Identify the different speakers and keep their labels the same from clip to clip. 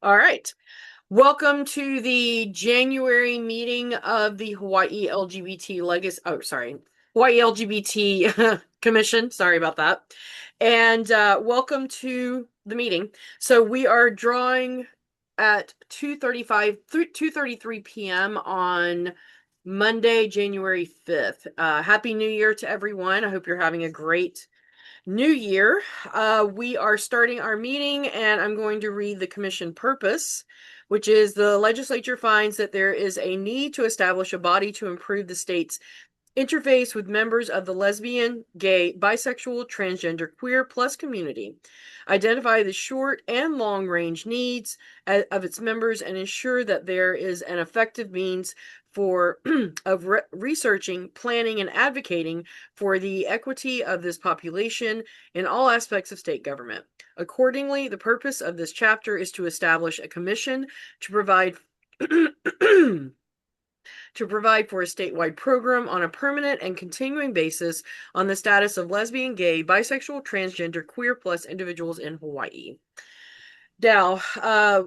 Speaker 1: All right. Welcome to the January meeting of the Hawaii Hawaii LGBT Commission. Sorry about that. And welcome to the meeting. So we are drawing at 2:33 p.m. on Monday, January 5th. Happy New Year to everyone. I hope you're having a great New Year. We are starting our meeting, and I'm going to read the commission purpose, which is the legislature finds that there is a need to establish a body to improve the state's interface with members of the lesbian, gay, bisexual, transgender, queer plus community, identify the short and long range needs of its members, and ensure that there is an effective means for researching, planning, and advocating for the equity of this population in all aspects of state government. Accordingly, the purpose of this chapter is to establish a commission to provide for a statewide program on a permanent and continuing basis on the status of lesbian, gay, bisexual, transgender, queer plus individuals in Hawaii. Now,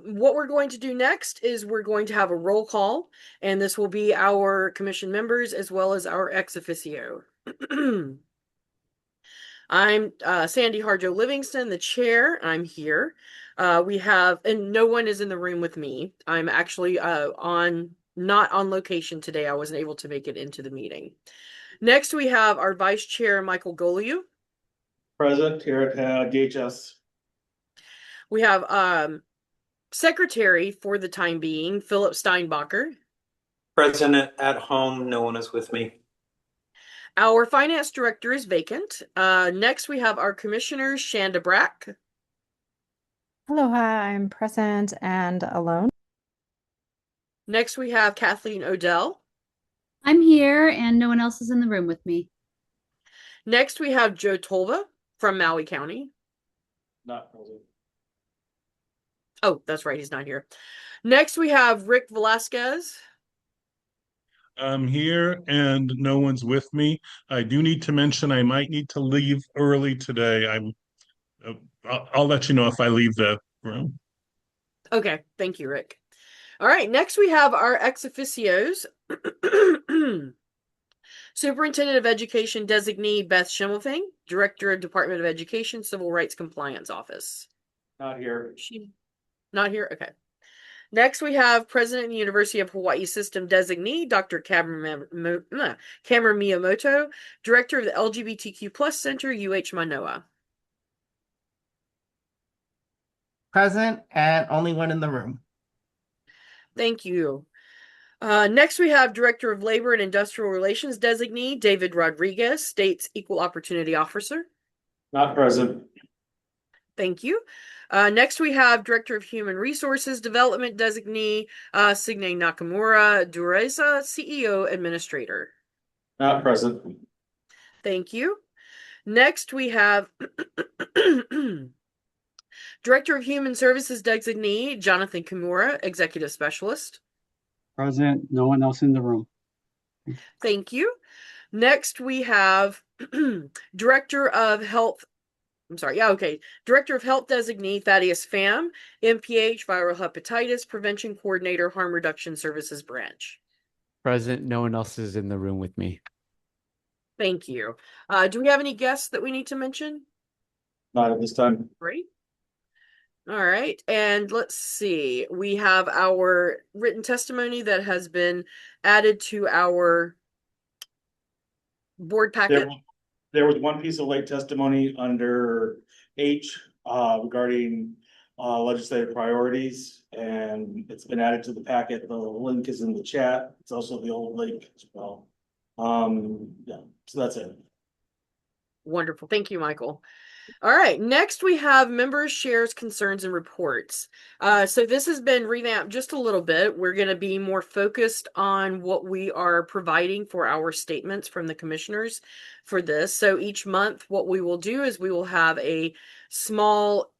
Speaker 1: what we're going to do next is we're going to have a roll call, and this will be our commission members as well as our ex officio. I'm Sandy Harjo Livingston, the chair. I'm here. We have, and no one is in the room with me. I'm actually not on location today. I wasn't able to make it into the meeting. Next, we have our vice chair, Michael Goliu.
Speaker 2: Present here at DHS.
Speaker 1: We have secretary for the time being, Philip Steinbacher.
Speaker 3: Present at home, no one is with me.
Speaker 1: Our finance director is vacant. Next, we have our commissioners, Shanda Brack.
Speaker 4: Aloha, I'm present and alone.
Speaker 1: Next, we have Kathleen Odell.
Speaker 5: I'm here and no one else is in the room with me.
Speaker 1: Next, we have Joe Tolva from Maui County.
Speaker 2: Not present.
Speaker 1: Oh, that's right. He's not here. Next, we have Rick Velasquez.
Speaker 6: I'm here and no one's with me. I do need to mention I might need to leave early today. I'll let you know if I leave the room.
Speaker 1: Okay, thank you, Rick. All right, next we have our ex officios. Superintendent of Education designee Beth Schimmelfing, Director of Department of Education, Civil Rights Compliance Office.
Speaker 2: Not here.
Speaker 1: Not here? Okay. Next, we have President of the University of Hawaii System designee, Dr. Cameron Miyamoto, Director of the LGBTQ Plus Center, UH Manoa.
Speaker 7: Present and only one in the room.
Speaker 1: Thank you. Next, we have Director of Labor and Industrial Relations designee, David Rodriguez, State's Equal Opportunity Officer.
Speaker 2: Not present.
Speaker 1: Thank you. Next, we have Director of Human Resources Development designee, Signe Nakamura Dureza, CEO Administrator.
Speaker 2: Not present.
Speaker 1: Thank you. Next, we have Director of Human Services designee, Jonathan Kimura, Executive Specialist.
Speaker 8: Present, no one else in the room.
Speaker 1: Thank you. Next, we have Director of Health designee, Thaddeus Pham, MPH, Viral Hepatitis Prevention Coordinator, Harm Reduction Services Branch.
Speaker 8: Present, no one else is in the room with me.
Speaker 1: Thank you. Do we have any guests that we need to mention?
Speaker 2: Not at this time.
Speaker 1: Great. All right, and let's see. We have our written testimony that has been added to our board packet.
Speaker 2: There was one piece of late testimony under H regarding legislative priorities, and it's been added to the packet. The link is in the chat. It's also the old link as well. Yeah, so that's it.
Speaker 1: Wonderful. Thank you, Michael. All right, next we have members, shares, concerns, and reports. So this has been revamped just a little bit. We're going to be more focused on what we are providing for our statements from the commissioners for this. So each month, what we will do is we will have a small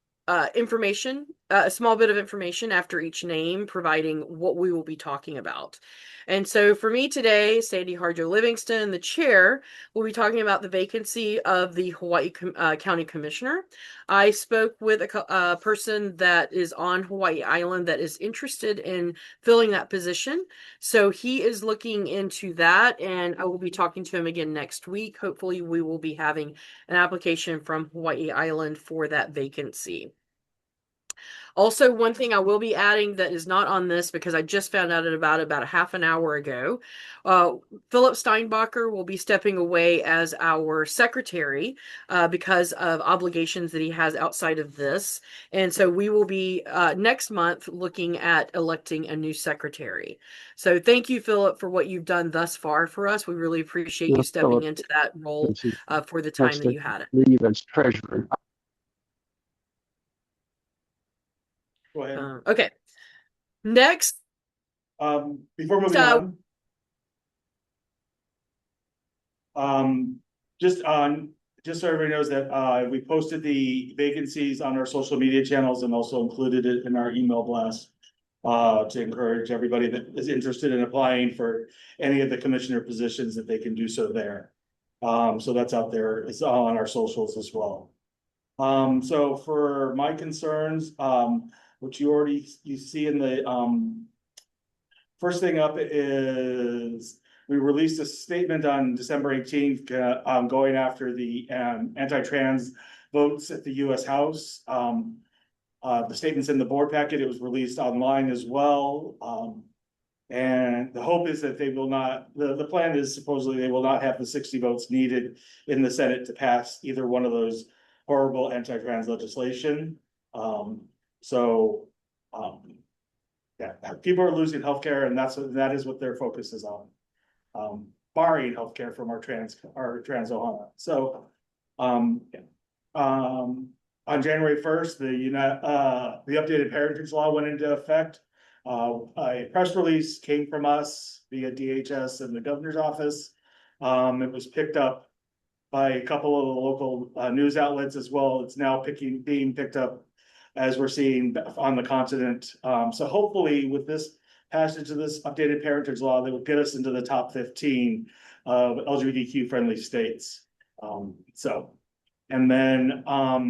Speaker 1: information a small bit of information after each name, providing what we will be talking about. And so for me today, Sandy Harjo Livingston, the chair, will be talking about the vacancy of the Hawaii County Commissioner. I spoke with a person that is on Hawaii Island that is interested in filling that position. So he is looking into that, and I will be talking to him again next week. Hopefully, we will be having an application from Hawaii Island for that vacancy. Also, one thing I will be adding that is not on this because I just found out about a half an hour ago. Philip Steinbacher will be stepping away as our secretary because of obligations that he has outside of this. And so we will be next month looking at electing a new secretary. So thank you, Philip, for what you've done thus far for us. We really appreciate you stepping into that role for the time that you had it.
Speaker 8: Leave as treasurer.
Speaker 2: Go ahead.
Speaker 1: Okay. Next,
Speaker 2: Before moving
Speaker 1: So-
Speaker 2: on, just so everybody knows that, we posted the vacancies on our social media channels and also included it in our email blast. To encourage everybody that is interested in applying for any of the commissioner positions that they can do so there. So that's out there. It's all on our socials as well. So for my concerns, which you see in the, first thing up is we released a statement on December 18th, going after the, anti-trans votes at the US House. The statement's in the board packet. It was released online as well. And the hope is that they will not, the plan is supposedly they will not have the 60 votes needed in the Senate to pass either one of those horrible anti-trans legislation. So, yeah, people are losing healthcare, and that is what their focus is on. Barring healthcare from our trans Ohana. So, yeah. On January 1st, the updated parentage law went into effect. A press release came from us via DHS and the governor's office. It was picked up by a couple of the local news outlets as well. It's now being picked up as we're seeing on the continent. So hopefully with this passage of this updated parentage law, that will get us into the top 15 of LGBTQ friendly states. And then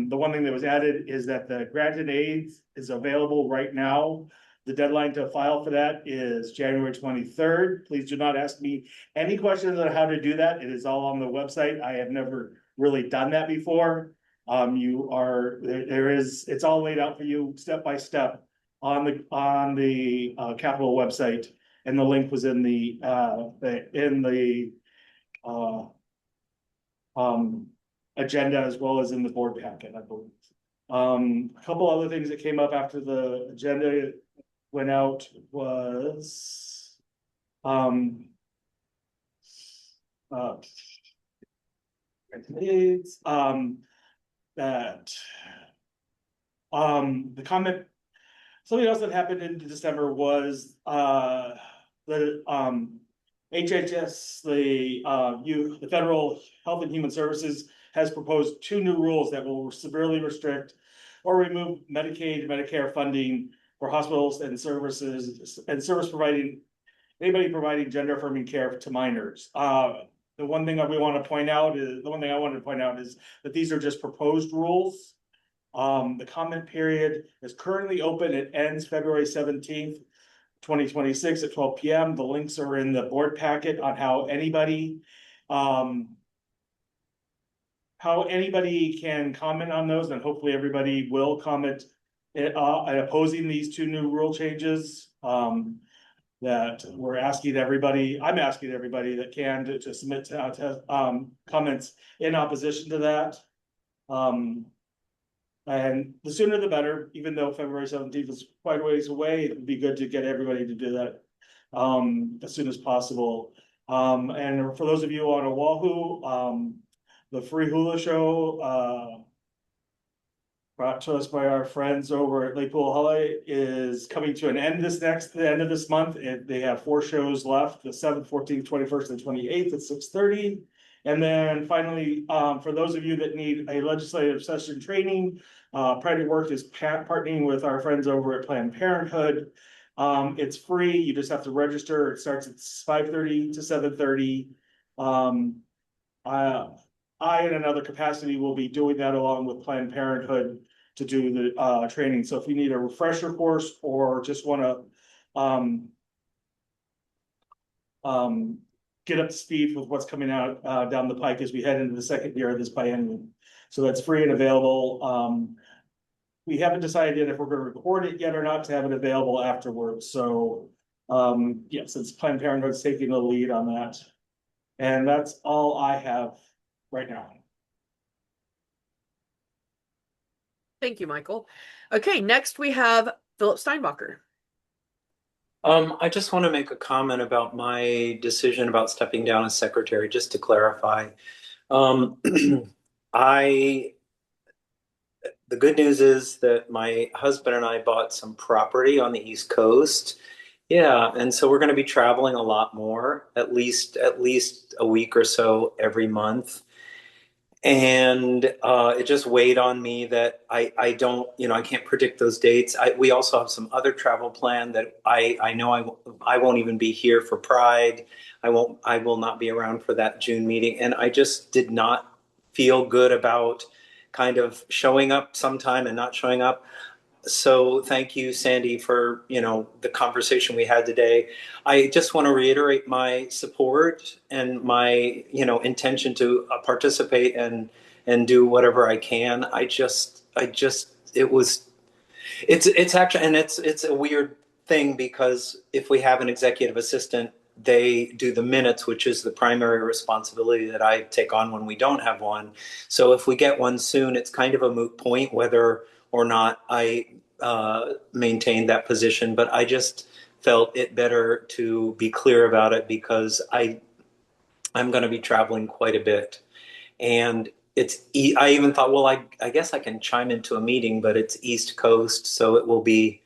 Speaker 2: the one thing that was added is that the granted aid is available right now. The deadline to file for that is January 23rd. Please do not ask me any questions on how to do that. It is all on the website. I have never really done that before. It's all laid out for you step by step on the Capitol website, and the link was in the agenda as well as in the board packet, I believe. A couple other things that came up after the agenda went out was that the comment, something else that happened in December was the HHS, the Federal Health and Human Services has proposed 2 new rules that will severely restrict or remove Medicaid, Medicare funding for hospitals and service providing, anybody providing gender affirming care to minors. The one thing that I wanted to point out is that these are just proposed rules. The comment period is currently open. It ends February 17th. 2026 at 12 p.m. The links are in the board packet on how anybody can comment on those, and hopefully everybody will comment opposing these 2 new rule changes. That I'm asking everybody that can to submit comments in opposition to that. And the sooner the better, even though February 17th is quite a ways away, it would be good to get everybody to do that as soon as possible. And for those of you on Oahu, the free hula show brought to us by our friends over at Lake Puahale is coming to an end the end of this month. They have 4 shows left, the 7th, 14th, 21st, and 28th at 6:30. And then finally, for those of you that need a legislative session training, Pride Work is partnering with our friends over at Planned Parenthood. It's free. You just have to register. It starts at 5:30 to 7:30. I, in another capacity, will be doing that along with Planned Parenthood to do the training. So if you need a refresher course or just want to get up to speed with what's coming out down the pike as we head into the second year of this biennium. So that's free and available. We haven't decided yet if we're going to record it yet or not to have it available afterwards. So yes, it's Planned Parenthood's taking the lead on that. And that's all I have right now.
Speaker 1: Thank you, Michael. Okay, next we have Philip Steinbacher.
Speaker 3: I just want to make a comment about my decision about stepping down as secretary, just to clarify. I the good news is that my husband and I bought some property on the East Coast. Yeah, and so we're going to be traveling a lot more, at least a week or so every month. And it just weighed on me that I don't, I can't predict those dates. We also have some other travel plan that I know I won't even be here for Pride. I will not be around for that June meeting. And I just did not feel good about kind of showing up sometime and not showing up. So thank you, Sandy, for, the conversation we had today. I just want to reiterate my support and my, intention to participate and do whatever I can. It's actually, and it's a weird thing because if we have an executive assistant, they do the minutes, which is the primary responsibility that I take on when we don't have one. So if we get one soon, it's kind of a moot point whether or not I maintain that position. But I just felt it better to be clear about it because I'm going to be traveling quite a bit. And I even thought, well, I guess I can chime into a meeting, but it's East Coast, so it will be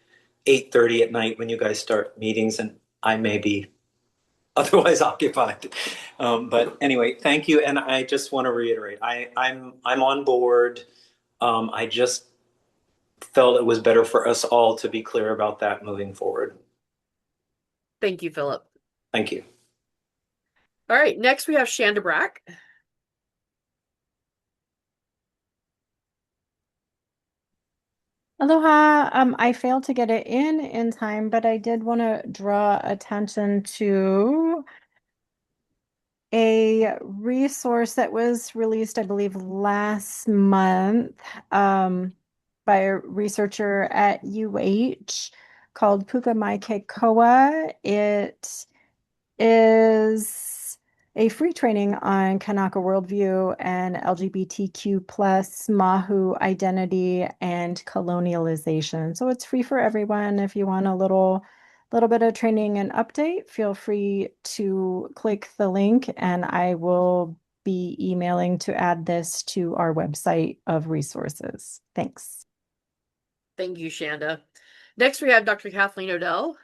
Speaker 3: 8:30 at night when you guys start meetings, and I may be otherwise occupied. But anyway, thank you, and I just want to reiterate, I'm on board. I just felt it was better for us all to be clear about that moving forward.
Speaker 1: Thank you, Philip.
Speaker 3: Thank you.
Speaker 1: All right, next we have Shanda Brack.
Speaker 4: Aloha. I failed to get it in time, but I did want to draw attention to a resource that was released, I believe, last month, by a researcher at UH called Puka Mai Kekoa. It is a free training on Kanaka worldview and LGBTQ plus Mahu identity and colonialization. So it's free for everyone. If you want a little bit of training and update, feel free to click the link and I will be emailing to add this to our website of resources. Thanks.
Speaker 1: Thank you, Shanda. Next we have Dr. Kathleen Odell.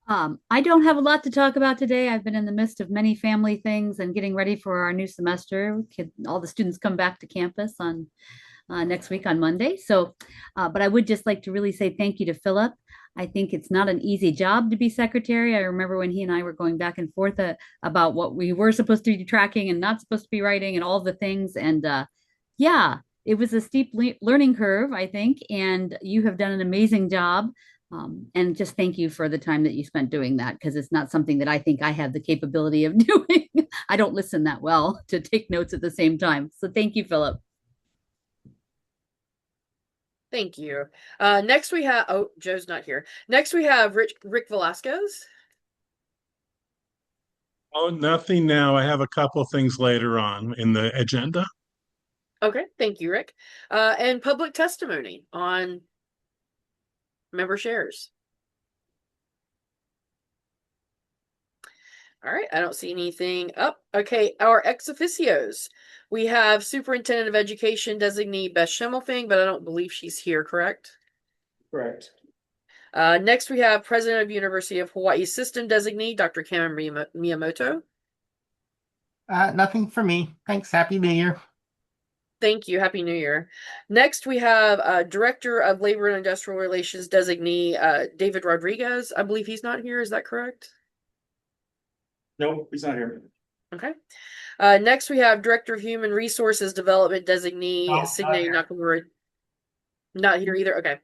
Speaker 5: I don't have a lot to talk about today. I've been in the midst of many family things and getting ready for our new semester. All the students come back to campus on next week on Monday. So, but I would just like to really say thank you to Philip. I think it's not an easy job to be secretary. I remember when he and I were going back and forth about what we were supposed to be tracking and not supposed to be writing and all the things. And yeah, it was a steep learning curve, I think. And you have done an amazing job. And just thank you for the time that you spent doing that because it's not something that I think I have the capability of doing. I don't listen that well to take notes at the same time. So thank you, Philip.
Speaker 1: Thank you. Next we have, oh, Joe's not here. Next we have Rick Velasquez.
Speaker 6: Oh, nothing now. I have a couple things later on in the agenda.
Speaker 1: Okay, thank you, Rick. And public testimony on member shares. All right, I don't see anything up. Okay, our ex officios. We have Superintendent of Education designee Beth Schimmelfing, but I don't believe she's here, correct?
Speaker 2: Correct.
Speaker 1: Next, we have President of University of Hawaii System designee Dr. Cameron Miyamoto.
Speaker 7: Nothing for me. Thanks. Happy New Year.
Speaker 1: Thank you. Happy New Year. Next, we have Director of Labor and Industrial Relations designee David Rodriguez. I believe he's not here. Is that correct?
Speaker 2: Nope, he's not here.
Speaker 1: Okay. Next, we have Director of Human Resources Development designee
Speaker 7: No, not
Speaker 1: Signe
Speaker 7: here.
Speaker 1: Nakamura. Not here either. Okay.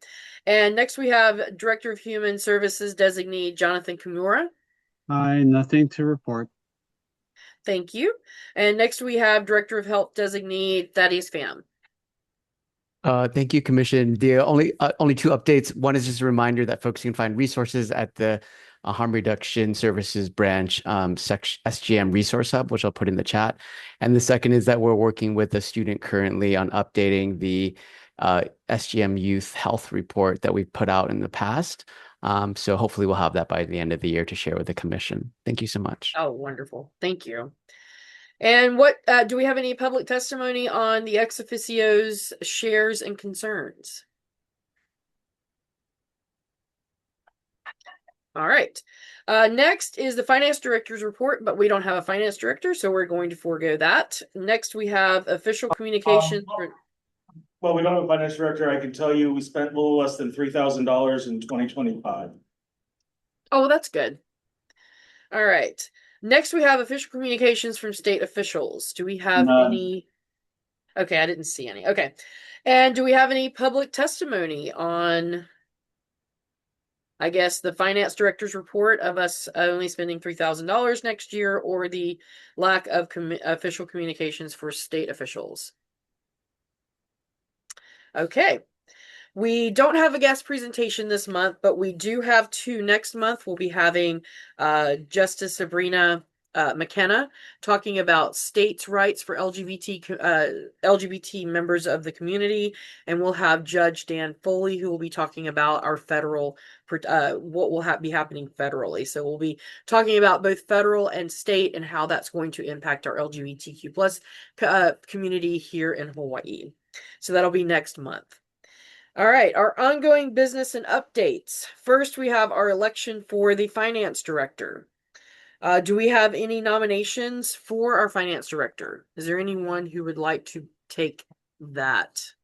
Speaker 1: And next, we have Director of Human Services designee Jonathan Kimura.
Speaker 8: Hi, nothing to report.
Speaker 1: Thank you. And next, we have Director of Health designee Thaddeus Pham.
Speaker 8: Thank you, Commission. The only two updates. One is just a reminder that folks can find resources at the Harm Reduction Services branch SGM Resource Hub, which I'll put in the chat. And the second is that we're working with a student currently on updating the SGM Youth Health Report that we've put out in the past. So hopefully we'll have that by the end of the year to share with the Commission. Thank you so much.
Speaker 1: Oh, wonderful. Thank you. And what do we have any public testimony on the ex officio's shares and concerns? All right. Next is the finance director's report, but we don't have a finance director, so we're going to forego that. Next, we have official communication.
Speaker 2: Well, we don't have a finance director. I can tell you we spent a little less than $3,000 in 2025.
Speaker 1: Oh, that's good. All right. Next, we have official communications from state officials. Do we have
Speaker 2: None.
Speaker 1: any? Okay, I didn't see any. Okay. And do we have any public testimony on, I guess, the finance director's report of us only spending $3,000 next year, or the lack of official communications for state officials? Okay. We don't have a guest presentation this month, but we do have two next month. We'll be having Justice Sabrina McKenna talking about states' rights for LGBT members of the community, and we'll have Judge Dan Foley, who will be talking about our federal what will be happening federally. So we'll be talking about both federal and state and how that's going to impact our LGBTQ plus community here in Hawaii. So that'll be next month. All right, our ongoing business and updates. First, we have our election for the finance director. Do we have any nominations for our finance director? Is there anyone who would like to take those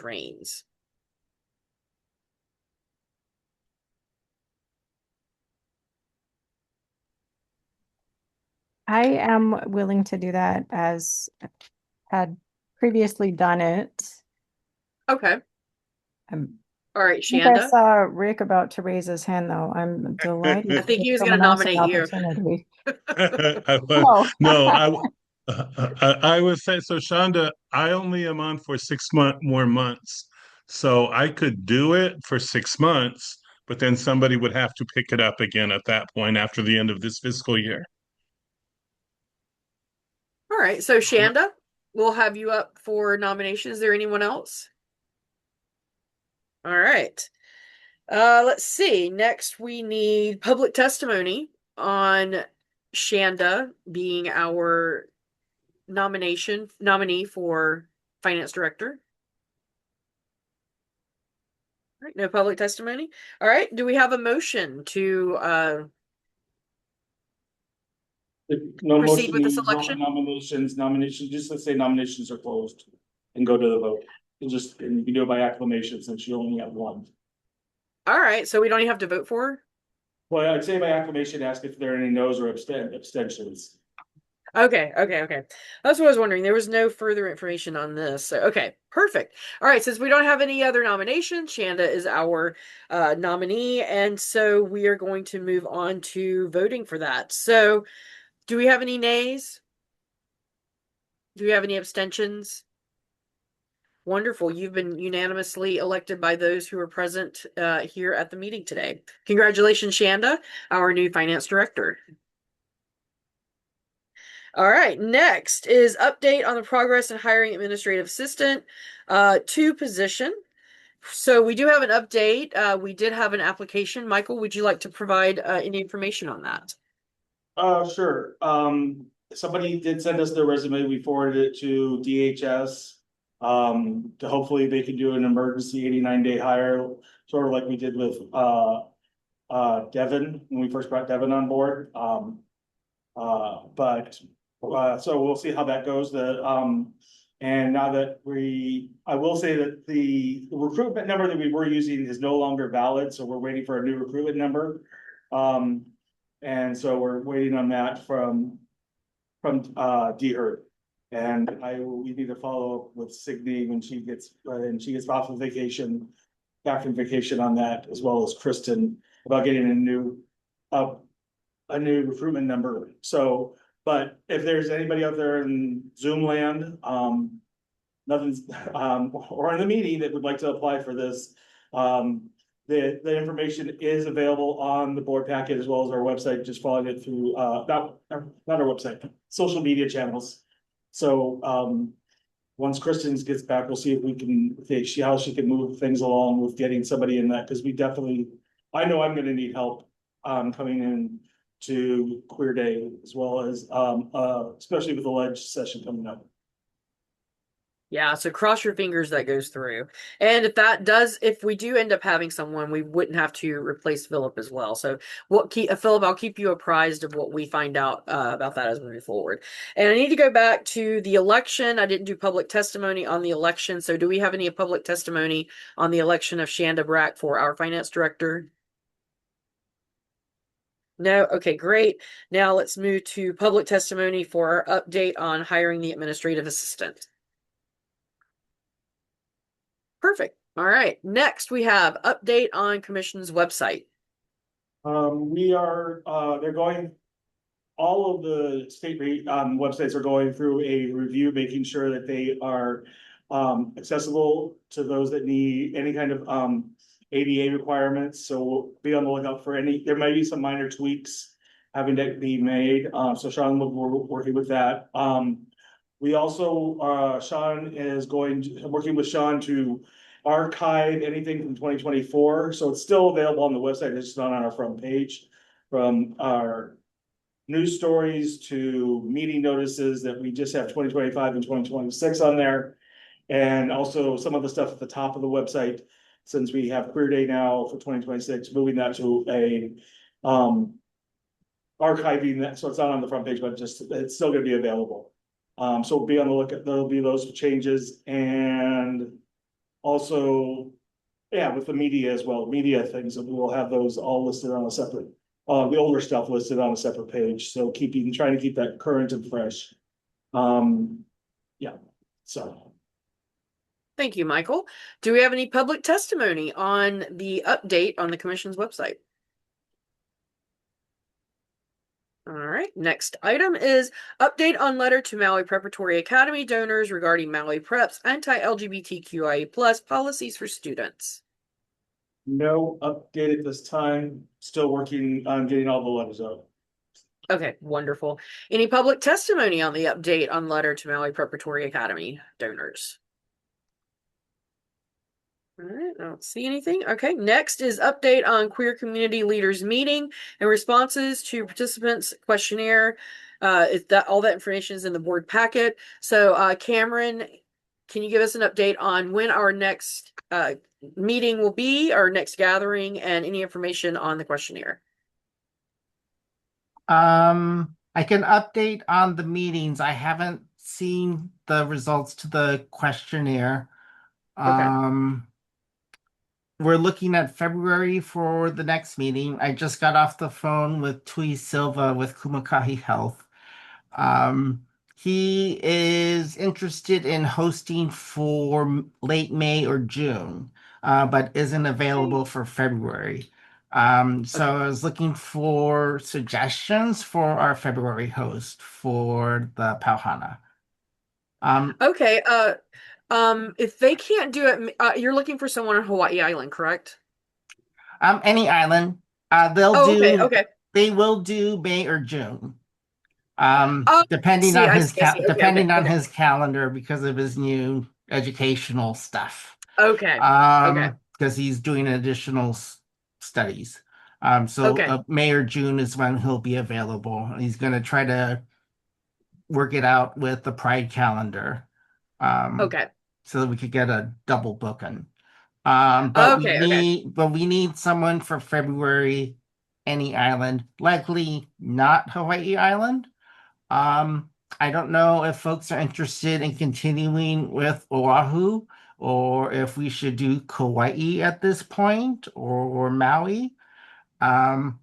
Speaker 1: reins?
Speaker 4: I am willing to do that, as had previously done it.
Speaker 1: Okay.
Speaker 4: I'm
Speaker 1: All right,
Speaker 4: I think I
Speaker 1: Shanda.
Speaker 4: saw Rick about to raise his hand, though. I'm delighted
Speaker 1: I think
Speaker 4: to
Speaker 1: he
Speaker 4: give
Speaker 1: was going to
Speaker 4: someone else an
Speaker 1: nominate you.
Speaker 4: opportunity.
Speaker 6: No,
Speaker 4: Oh.
Speaker 6: I would say so, Shonda. I only am on for more months, so I could do it for 6 months, but then somebody would have to pick it up again at that point after the end of this fiscal year.
Speaker 1: All right, so Shanda, we'll have you up for nomination. Is there anyone else? All right. Let's see. Next, we need public testimony on Shanda being our nominee for finance director. All right, no public testimony. All right, do we have a motion to
Speaker 2: No
Speaker 1: proceed
Speaker 2: motion
Speaker 1: with this
Speaker 2: needs, no
Speaker 1: election?
Speaker 2: nominations, just let's say nominations are closed and go to the vote. And you can do it by acclamation since you only have one.
Speaker 1: All right, so we don't even have to vote for her?
Speaker 2: Well, I'd say by acclamation, ask if there are any no's or abstentions.
Speaker 1: Okay. That's what I was wondering. There was no further information on this. So, okay, perfect. All right, since we don't have any other nominations, Shanda is our nominee, and so we are going to move on to voting for that. So, do we have any nays? Do we have any abstentions? Wonderful. You've been unanimously elected by those who are present here at the meeting today. Congratulations, Shanda, our new finance director. All right, next is update on the progress in hiring administrative assistant to position. So we do have an update. We did have an application. Michael, would you like to provide any information on that?
Speaker 2: Sure. Somebody did send us their resume. We forwarded it to DHS. To hopefully they can do an emergency 89-day hire, sort of like we did with Devin when we first brought Devin on board. But So we'll see how that goes. And now that I will say that the recruitment number that we were using is no longer valid, so we're waiting for a new recruitment number. And so we're waiting on that from DHERD. And we need to follow up with Signy when she gets off of vacation, back from vacation on that, as well as Kristen about getting a new recruitment number. So, but if there's anybody out there in Zoom land, nothing's, or in the meeting that would like to apply for this, the information is available on the board packet as well as our website, just following it through, not our website, social media channels. So, once Kristen gets back, we'll see if we can, how she can move things along with getting somebody in that, because I know I'm gonna need help, coming in to Queer Day, as well as, especially with the ledge session coming up.
Speaker 1: Yeah, so cross your fingers that goes through. And if we do end up having someone, we wouldn't have to replace Philip as well. So Philip, I'll keep you apprised of what we find out about that as we move forward. And I need to go back to the election. I didn't do public testimony on the election. So do we have any public testimony on the election of Shanda Brack for our finance director? No? Okay, great. Now let's move to public testimony for our update on hiring the administrative assistant. Perfect. All right. Next, we have update on commission's website.
Speaker 2: They're going, all of the state websites are going through a review, making sure that they are accessible to those that need any kind of ADA requirements. So we'll be on the lookout for there might be some minor tweaks having to be made. So Sean will be working with that. We also, Sean is working with Sean to archive anything from 2024. So it's still available on the website. It's just not on our front page, from our news stories to meeting notices that we just have 2025 and 2026 on there. And also some of the stuff at the top of the website, since we have Queer Day now for 2026, moving that to archiving that, so it's not on the front page, but it's still gonna be available. So be on the lookout. There'll be those changes, and also, yeah, with the media as well, media things, and we will have those all listed on a separate, the older stuff listed on a separate page. So trying to keep that current and fresh. Yeah, so.
Speaker 1: Thank you, Michael. Do we have any public testimony on the update on the commission's website? All right, next item is update on letter to Maui Preparatory Academy donors regarding Maui Prep's anti-LGBTQIA+ policies for students.
Speaker 2: No update at this time. Still working on getting all the letters out.
Speaker 1: Okay, wonderful. Any public testimony on the update on letter to Maui Preparatory Academy donors? All right, I don't see anything. Okay, next is update on queer community leaders meeting and responses to participants questionnaire. All that information is in the board packet. So Cameron, can you give us an update on when our next meeting will be, our next gathering, and any information on the questionnaire?
Speaker 7: I can update on the meetings. I haven't seen the results to the questionnaire.
Speaker 1: Okay.
Speaker 7: We're looking at February for the next meeting. I just got off the phone with Tui Silva with Kumakahi Health. He is interested in hosting for late May or June, but isn't available for February. So
Speaker 1: Okay.
Speaker 7: I was looking for suggestions for our February host for the Pauhana.
Speaker 1: Okay. If they can't do it, you're looking for someone on Hawaii Island, correct?
Speaker 7: Any island.
Speaker 1: Okay.
Speaker 7: They will do May or June.
Speaker 1: Oh,
Speaker 7: Depending
Speaker 1: see,
Speaker 7: on
Speaker 1: I
Speaker 7: his
Speaker 1: see, I see. Okay.
Speaker 7: his calendar because of his new educational stuff.
Speaker 1: Okay. Okay.
Speaker 7: Because he's doing additional studies. So
Speaker 1: Okay.
Speaker 7: May or June is when he'll be available. He's going to try to work it out with the Pride calendar.
Speaker 1: Okay.
Speaker 7: So that we could get a double booking.
Speaker 1: Okay.
Speaker 7: But we need someone for February, any island, likely not Hawaii Island. I don't know if folks are interested in continuing with Oahu or if we should do Kauai at this point or Maui. Um,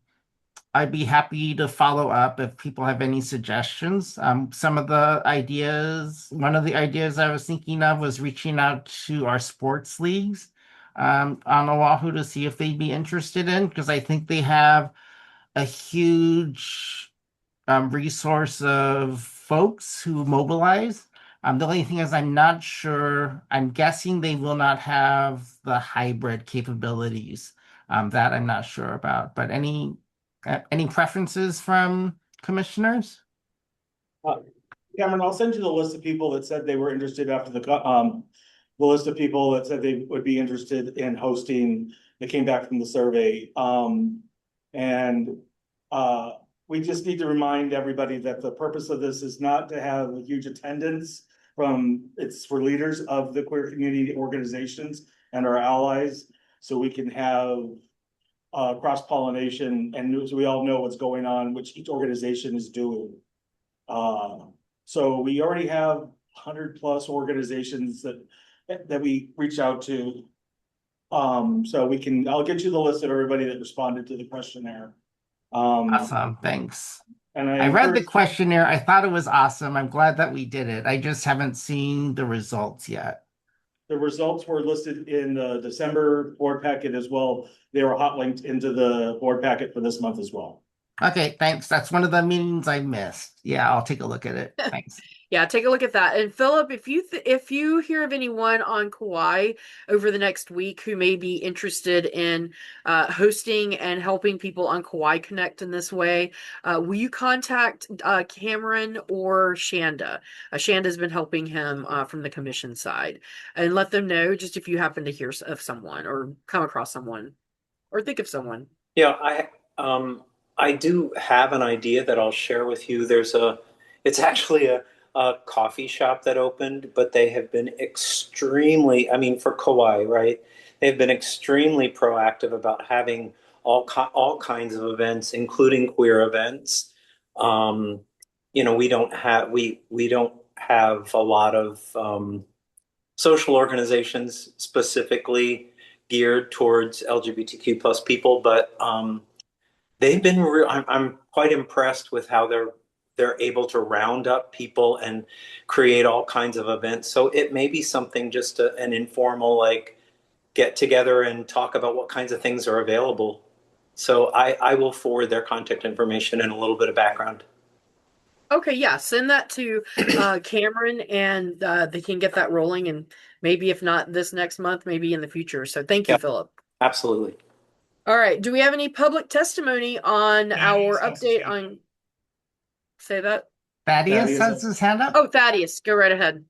Speaker 7: I'd be happy to follow up if people have any suggestions. Some of the ideas, one of the ideas I was thinking of was reaching out to our sports leagues on Oahu to see if they'd be interested in, because I think they have a huge resource of folks who mobilize. The only thing is, I'm not sure. I'm guessing they will not have the hybrid capabilities. That I'm not sure about. But any preferences from commissioners?
Speaker 2: Uh, Cameron, I'll send you the list of people that said they were interested after the list of people that said they would be interested in hosting, that came back from the survey. And, uh, we just need to remind everybody that the purpose of this is not to have a huge attendance it's for leaders of the queer community organizations and our allies, so we can have cross-pollination and so we all know what's going on, which each organization is doing. Uh, so we already have 100+ organizations that we reach out to. So I'll get you the list of everybody that responded to the questionnaire.
Speaker 7: Awesome, thanks.
Speaker 2: And I
Speaker 7: I read the
Speaker 2: encourage,
Speaker 7: questionnaire. I thought it was awesome. I'm glad that we did it. I just haven't seen the results yet.
Speaker 2: the results were listed in the December board packet as well. They were hot linked into the board packet for this month as well.
Speaker 7: Okay, thanks. That's one of the meetings I missed. Yeah, I'll take a look at it. Thanks.
Speaker 1: Yeah, take a look at that. And Philip, if you hear of anyone on Kauai over the next week who may be interested in hosting and helping people on Kauai connect in this way, will you contact Cameron or Shanda? Shanda's been helping him from the commission side, and let them know just if you happen to hear of someone or come across someone or think of someone.
Speaker 3: Yeah, I do have an idea that I'll share with you. It's actually a coffee shop that opened, but they have been extremely, I mean, for Kauai, right? They've been extremely proactive about having all kinds of events, including queer events. Um, we don't have a lot of social organizations specifically geared towards LGBTQ plus people, but they've been I'm quite impressed with how they're able to round up people and create all kinds of events. So it may be something just an informal like get together and talk about what kinds of things are available. So I will forward their contact information and a little bit of background.
Speaker 1: Okay, yeah, send that to Cameron and they can get that rolling, and maybe if not this next month, maybe in the future. So thank you,
Speaker 3: Yeah,
Speaker 1: Philip.
Speaker 3: absolutely.
Speaker 1: All right, do we have any public testimony on our update on, say that?
Speaker 7: Thaddeus
Speaker 2: Thaddeus,
Speaker 7: has his hand up.
Speaker 1: Oh, Thaddeus, go right ahead.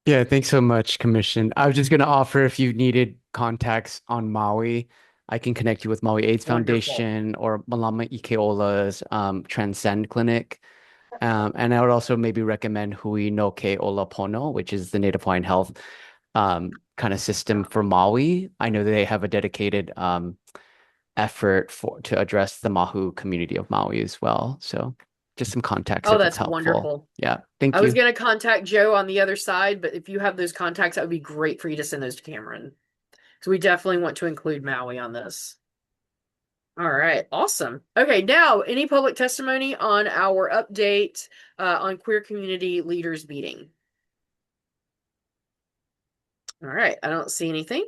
Speaker 8: Yeah, thanks so much, Commission. I was just going to offer if you needed contacts on Maui, I can connect you with Maui AIDS
Speaker 2: wonderful.
Speaker 8: Foundation or Malama Ikeola's Transcend Clinic. And I would also maybe recommend Hui no Ke Ola Pono, which is the Native Hawaiian Health kind of system for Maui. I know they have a dedicated effort to address the Mahu community of Maui as well. So just some context
Speaker 1: Oh,
Speaker 8: if it's
Speaker 1: that's
Speaker 8: helpful.
Speaker 1: wonderful.
Speaker 8: Yeah, thank
Speaker 1: I was
Speaker 8: you.
Speaker 1: going to contact Joe on the other side, but if you have those contacts, that would be great for you to send those to Cameron. So we definitely want to include Maui on this. All right, awesome. Okay, now any public testimony on our update on queer community leaders meeting? All right, I don't see anything.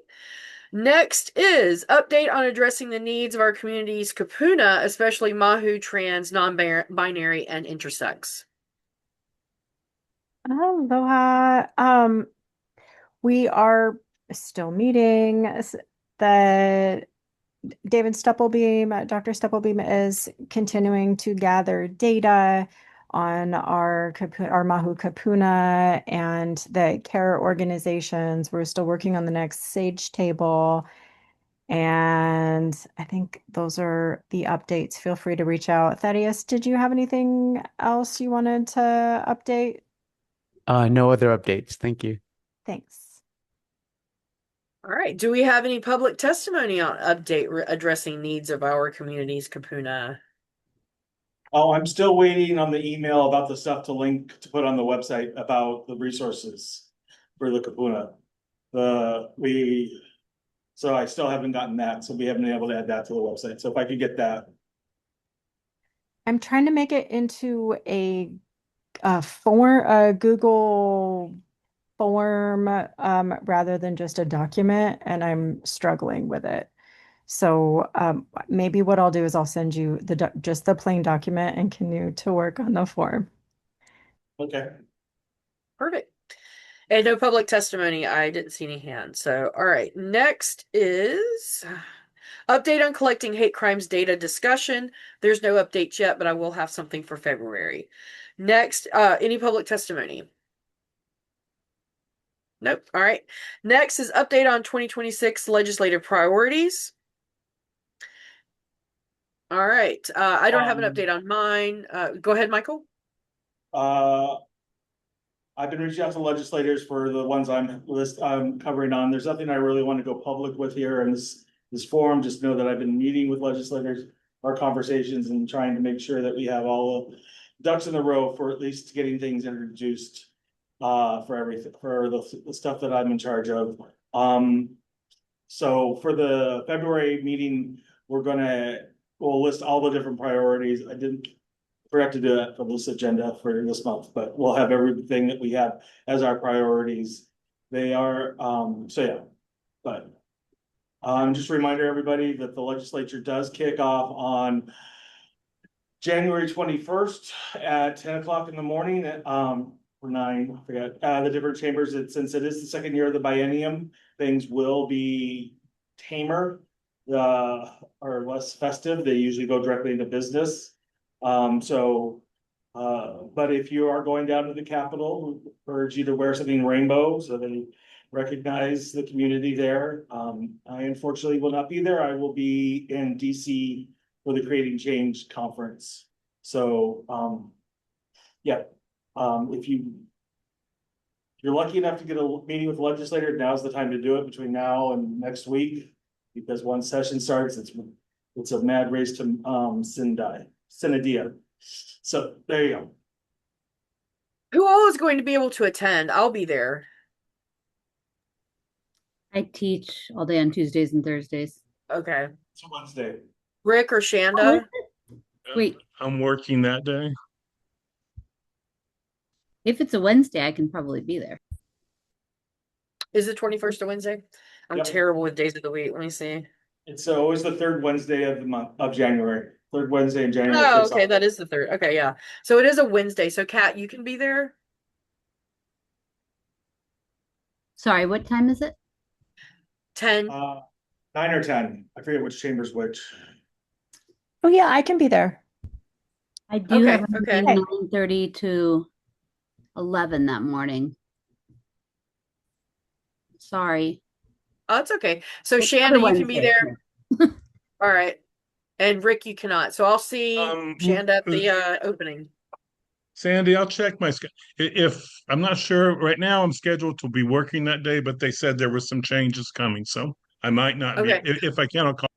Speaker 1: Next is update on addressing the needs of our community's kapuna, especially Mahu, trans, non-binary, and intersex.
Speaker 4: Aloha. We are still meeting. The David Stupplebeam, Dr. Stupplebeam is continuing to gather data on our Mahu Kapuna and the care organizations. We're still working on the next SAGE table. And I think those are the updates. Feel free to reach out. Thaddeus, did you have anything else you wanted to update?
Speaker 8: No other updates. Thank you.
Speaker 4: Thanks.
Speaker 1: All right, do we have any public testimony on update addressing needs of our community's kapuna?
Speaker 2: Oh, I'm still waiting on the email about the stuff to link to put on the website about the resources for the Kapuna. So I still haven't gotten that, so we haven't been able to add that to the website. So if I could get that.
Speaker 4: I'm trying to make it into a Google form rather than just a document, and I'm struggling with it. So maybe what I'll do is I'll send you just the plain document and continue to work on the form.
Speaker 2: Okay.
Speaker 1: Perfect. And no public testimony. I didn't see any hands. So, all right. Next is update on collecting hate crimes data discussion. There's no updates yet, but I will have something for February. Next, any public testimony? Nope. All right. Next is update on 2026 legislative priorities. All right. I don't have an update on mine. Go ahead, Michael.
Speaker 2: Uh, I've been reaching out to legislators for the ones I'm covering on. There's nothing I really want to go public with here in this forum. Just know that I've been meeting with legislators, our conversations, and trying to make sure that we have all the ducks in a row for at least getting things introduced for everything for the stuff that I'm in charge of. So for the February meeting, we'll list all the different priorities. I didn't forgot to do that for this agenda for this month, but we'll have everything that we have as our priorities. They are, so yeah, but just a reminder, everybody, that the legislature does kick off on January 21st at 10 o'clock in the morning or 9, I forget, the different chambers. Since it is the second year of the biennium, things will be tamer, or less festive. They usually go directly into business. But if you are going down to the Capitol, we urge you to wear something rainbow so they recognize the community there. I unfortunately will not be there. I will be in DC for the Creating Change conference. So, yeah, if you're lucky enough to get a meeting with the legislator, now's the time to do it between now and next week. Because once session starts, it's a mad race to Synodia. So there you go.
Speaker 1: Who all is going to be able to attend? I'll be there.
Speaker 5: I teach all day on Tuesdays and Thursdays.
Speaker 1: Okay.
Speaker 2: It's a Wednesday.
Speaker 1: Rick or
Speaker 5: Oh, is
Speaker 1: Shanda?
Speaker 5: it? Wait,
Speaker 6: I'm working that day.
Speaker 5: if it's a Wednesday, I can probably be there.
Speaker 1: Is the 21st a Wednesday? I'm
Speaker 2: Yep.
Speaker 1: terrible with days of the week. Let me see.
Speaker 2: It's always the third Wednesday of the month of January. Third Wednesday in January.
Speaker 1: Oh,
Speaker 2: kicks
Speaker 1: okay.
Speaker 2: off.
Speaker 1: That is the third. Okay, yeah. So it is a Wednesday. So Kat, you can be there?
Speaker 5: Sorry, what time is it?
Speaker 1: 10.
Speaker 2: 9 or 10. I forget which chamber's which.
Speaker 4: Oh yeah, I can be there.
Speaker 5: I do have a
Speaker 1: Okay.
Speaker 5: meeting 9:30 to 11 that morning. Sorry.
Speaker 1: Oh, it's okay. So
Speaker 5: It's
Speaker 1: Shanda,
Speaker 5: other
Speaker 1: you can be
Speaker 5: Wednesday.
Speaker 1: there. All right. And Rick, you cannot. So I'll see Shanda at the opening.
Speaker 6: Sandy, I'll check my schedule. If I'm not sure right now, I'm scheduled to be working that day, but they said there was some changes coming, so I might not be.
Speaker 1: Okay.
Speaker 6: If I can, I'll call.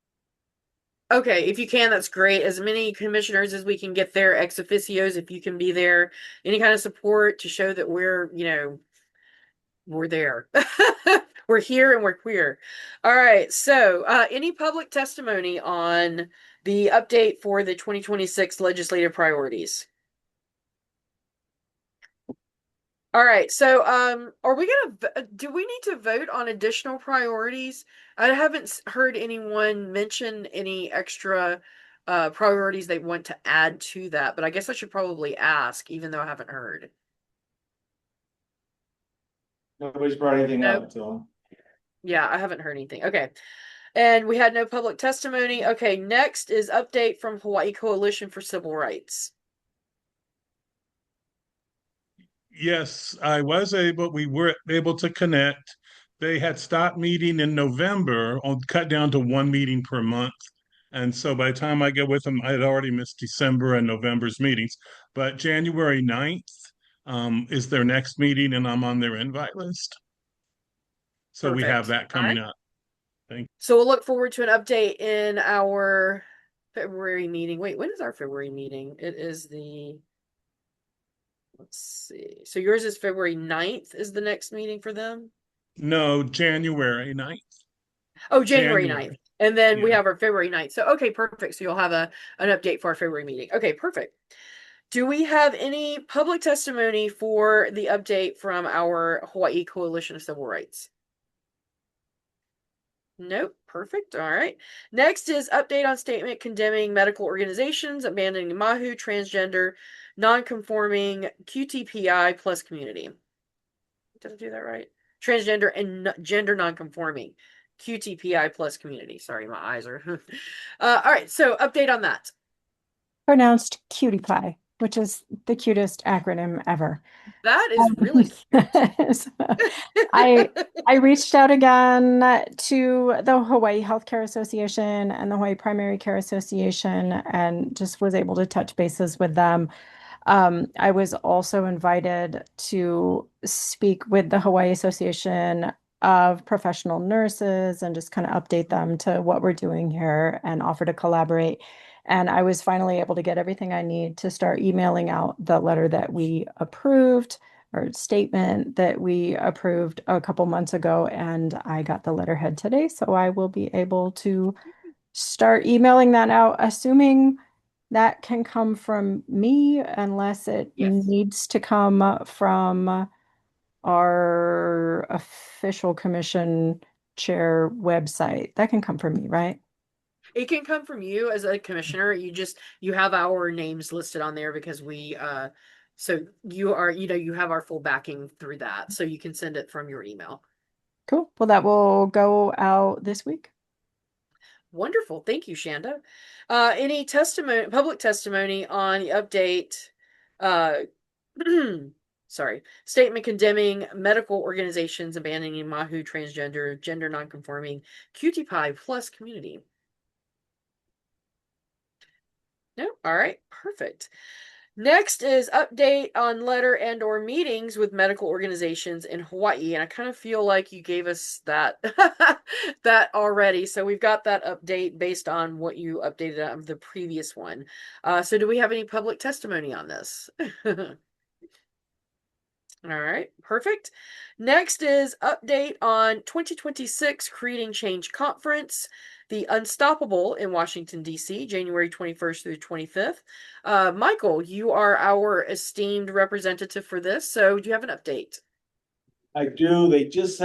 Speaker 1: Okay, if you can, that's great. As many commissioners as we can get there, ex officios, if you can be there, any kind of support to show that we're there. We're here and we're queer. All right. So, any public testimony on the update for the 2026 legislative priorities? All right. So, are we do we need to vote on additional priorities? I haven't heard anyone mention any extra priorities they want to add to that, but I guess I should probably ask, even though I haven't heard.
Speaker 2: Nobody's brought anything
Speaker 1: Nope.
Speaker 2: up, so.
Speaker 1: Yeah, I haven't heard anything. Okay. And we had no public testimony. Okay, next is update from Hawaii Coalition for Civil Rights.
Speaker 6: Yes, we were able to connect. They had stopped meeting in November, cut down to one meeting per month. And so by the time I get with them, I had already missed December and November's meetings. But January 9th is their next meeting, and I'm on their invite list. So we have
Speaker 1: Perfect.
Speaker 6: that
Speaker 1: All right.
Speaker 6: coming up. Thank you.
Speaker 1: So we'll look forward to an update in our February meeting. Wait, when is our February meeting? It is let's see. So yours is February 9th is the next meeting for them?
Speaker 6: No, January 9th.
Speaker 1: Oh, January 9th.
Speaker 6: January.
Speaker 1: And then we
Speaker 6: Yeah.
Speaker 1: have our February 9th. So, okay, perfect. So you'll have an update for our February meeting. Okay, perfect. Do we have any public testimony for the update from our Hawaii Coalition of Civil Rights? Nope. Perfect. All right. Next is update on statement condemning medical organizations abandoning Mahu, transgender, non-conforming, QTPI plus community. Did I do that right? Transgender and gender non-conforming. QTPI plus community. Sorry, my eyes are. All right. So update on that.
Speaker 4: Pronounced cutie pie, which is the cutest acronym ever.
Speaker 1: That is really cute.
Speaker 4: So I reached out again to the Hawaii Healthcare Association and the Hawaii Primary Care Association and just was able to touch bases with them. I was also invited to speak with the Hawaii Association of Professional Nurses and just kind of update them to what we're doing here and offer to collaborate. And I was finally able to get everything I need to start emailing out the letter that we approved or statement that we approved a couple months ago. And I got the letterhead today. So I will be able to start emailing that out, assuming that can come from me unless it
Speaker 1: Yes.
Speaker 4: needs to come from our official commission chair website. That can come from me, right?
Speaker 1: It can come from you as a commissioner. You have our names listed on there because so you have our full backing through that. So you can send it from your email.
Speaker 4: Cool. Well, that will go out this week.
Speaker 1: Wonderful. Thank you, Shanda. Any public testimony on the update, uh, sorry, statement condemning medical organizations abandoning Mahu, transgender, gender nonconforming, QT Pie plus community? No? All right. Perfect. Next is update on letter and or meetings with medical organizations in Hawaii. And I kind of feel like you gave us that that already. So we've got that update based on what you updated on the previous one. So do we have any public testimony on this? All right, perfect. Next is update on 2026 Creating Change Conference, the Unstoppable in Washington, D.C., January 21st through 25th. Michael, you are our esteemed representative for this, so do you have an update?
Speaker 2: I do. They just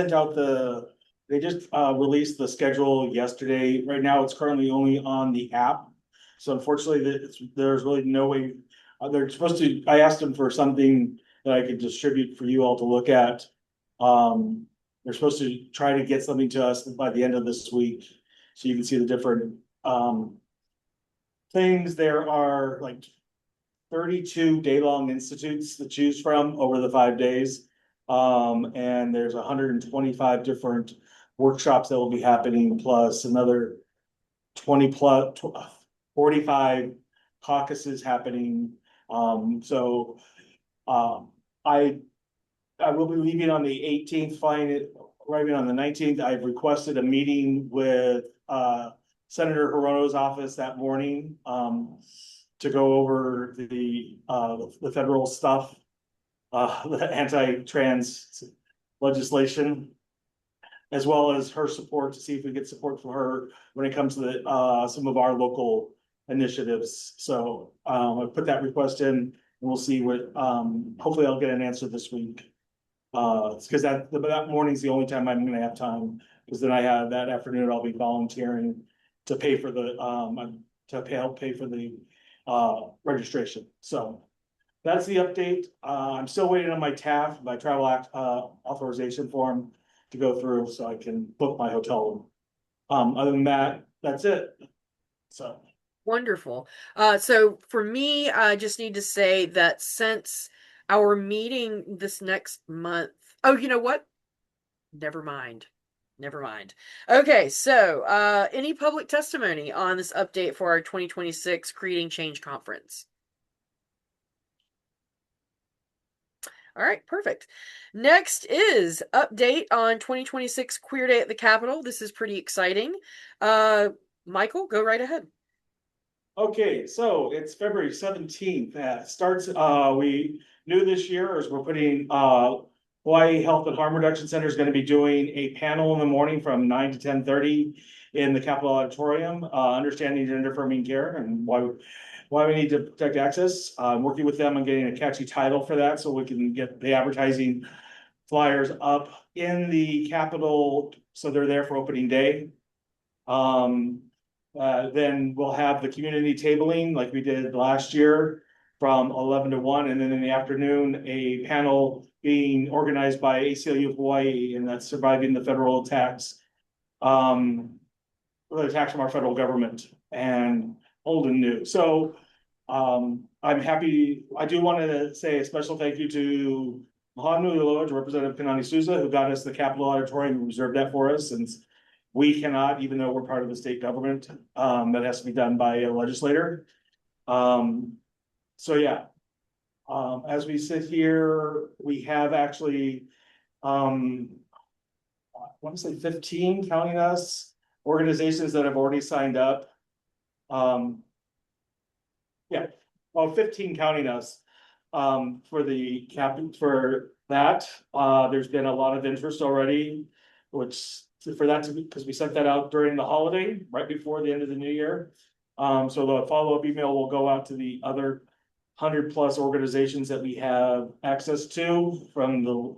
Speaker 2: released the schedule yesterday. Right now, it's currently only on the app. So unfortunately, there's really no way. They're supposed to, I asked them for something that I could distribute for you all to look at. They're supposed to try to get something to us by the end of this week. So you can see the different things. There are like 32 day-long institutes to choose from over the 5 days. And there's 125 different workshops that will be happening, plus another 20 plus 45 caucuses happening. So I will be leaving on the 18th, arriving on the 19th. I've requested a meeting with Senator Hirono's office that morning. To go over the federal stuff, the anti-trans legislation, as well as her support to see if we get support for her when it comes to some of our local initiatives. So I put that request in, and we'll see what. Hopefully, I'll get an answer this week. It's because that morning's the only time I'm going to have time, because then I have that afternoon I'll be volunteering to pay for the help pay for the registration. So that's the update. I'm still waiting on my TAF, my travel act authorization form to go through so I can book my hotel room. Other than that, that's it. So
Speaker 1: Wonderful. So for me, I just need to say that since our meeting this next month, oh, you know what? Never mind. Never mind. Okay, so any public testimony on this update for our 2026 Creating Change Conference? All right, perfect. Next is update on 2026 Queer Day at the Capitol. This is pretty exciting. Michael, go right ahead.
Speaker 2: Okay, so it's February 17th. Starts, we knew this year as we're putting, Hawaii Health and Harm Reduction Center is going to be doing a panel in the morning from 9 to 10:30 in the Capitol Auditorium, understanding gender affirming care and why we need to protect access. I'm working with them on getting a catchy title for that so we can get the advertising flyers up in the Capitol, so they're there for opening day. Then we'll have the community tabling like we did last year from 11 to 1, and then in the afternoon, a panel being organized by ACLU of Hawaii, and that's surviving the federal tax. The tax from our federal government and old and new. So I'm happy. I do want to say a special thank you to Honolulu, to Representative Kanani Souza, who got us the Capitol Auditorium and reserved that for us, since we cannot, even though we're part of the state government, that has to be done by a legislator. So yeah, as we sit here, we have actually, I want to say 15, counting us, organizations that have already signed up. Yeah, well, 15 counting us, for the cap, for that. There's been a lot of interest already, which for that to be, because we sent that out during the holiday, right before the end of the new year. So the follow-up email will go out to the other 100+ organizations that we have access to from the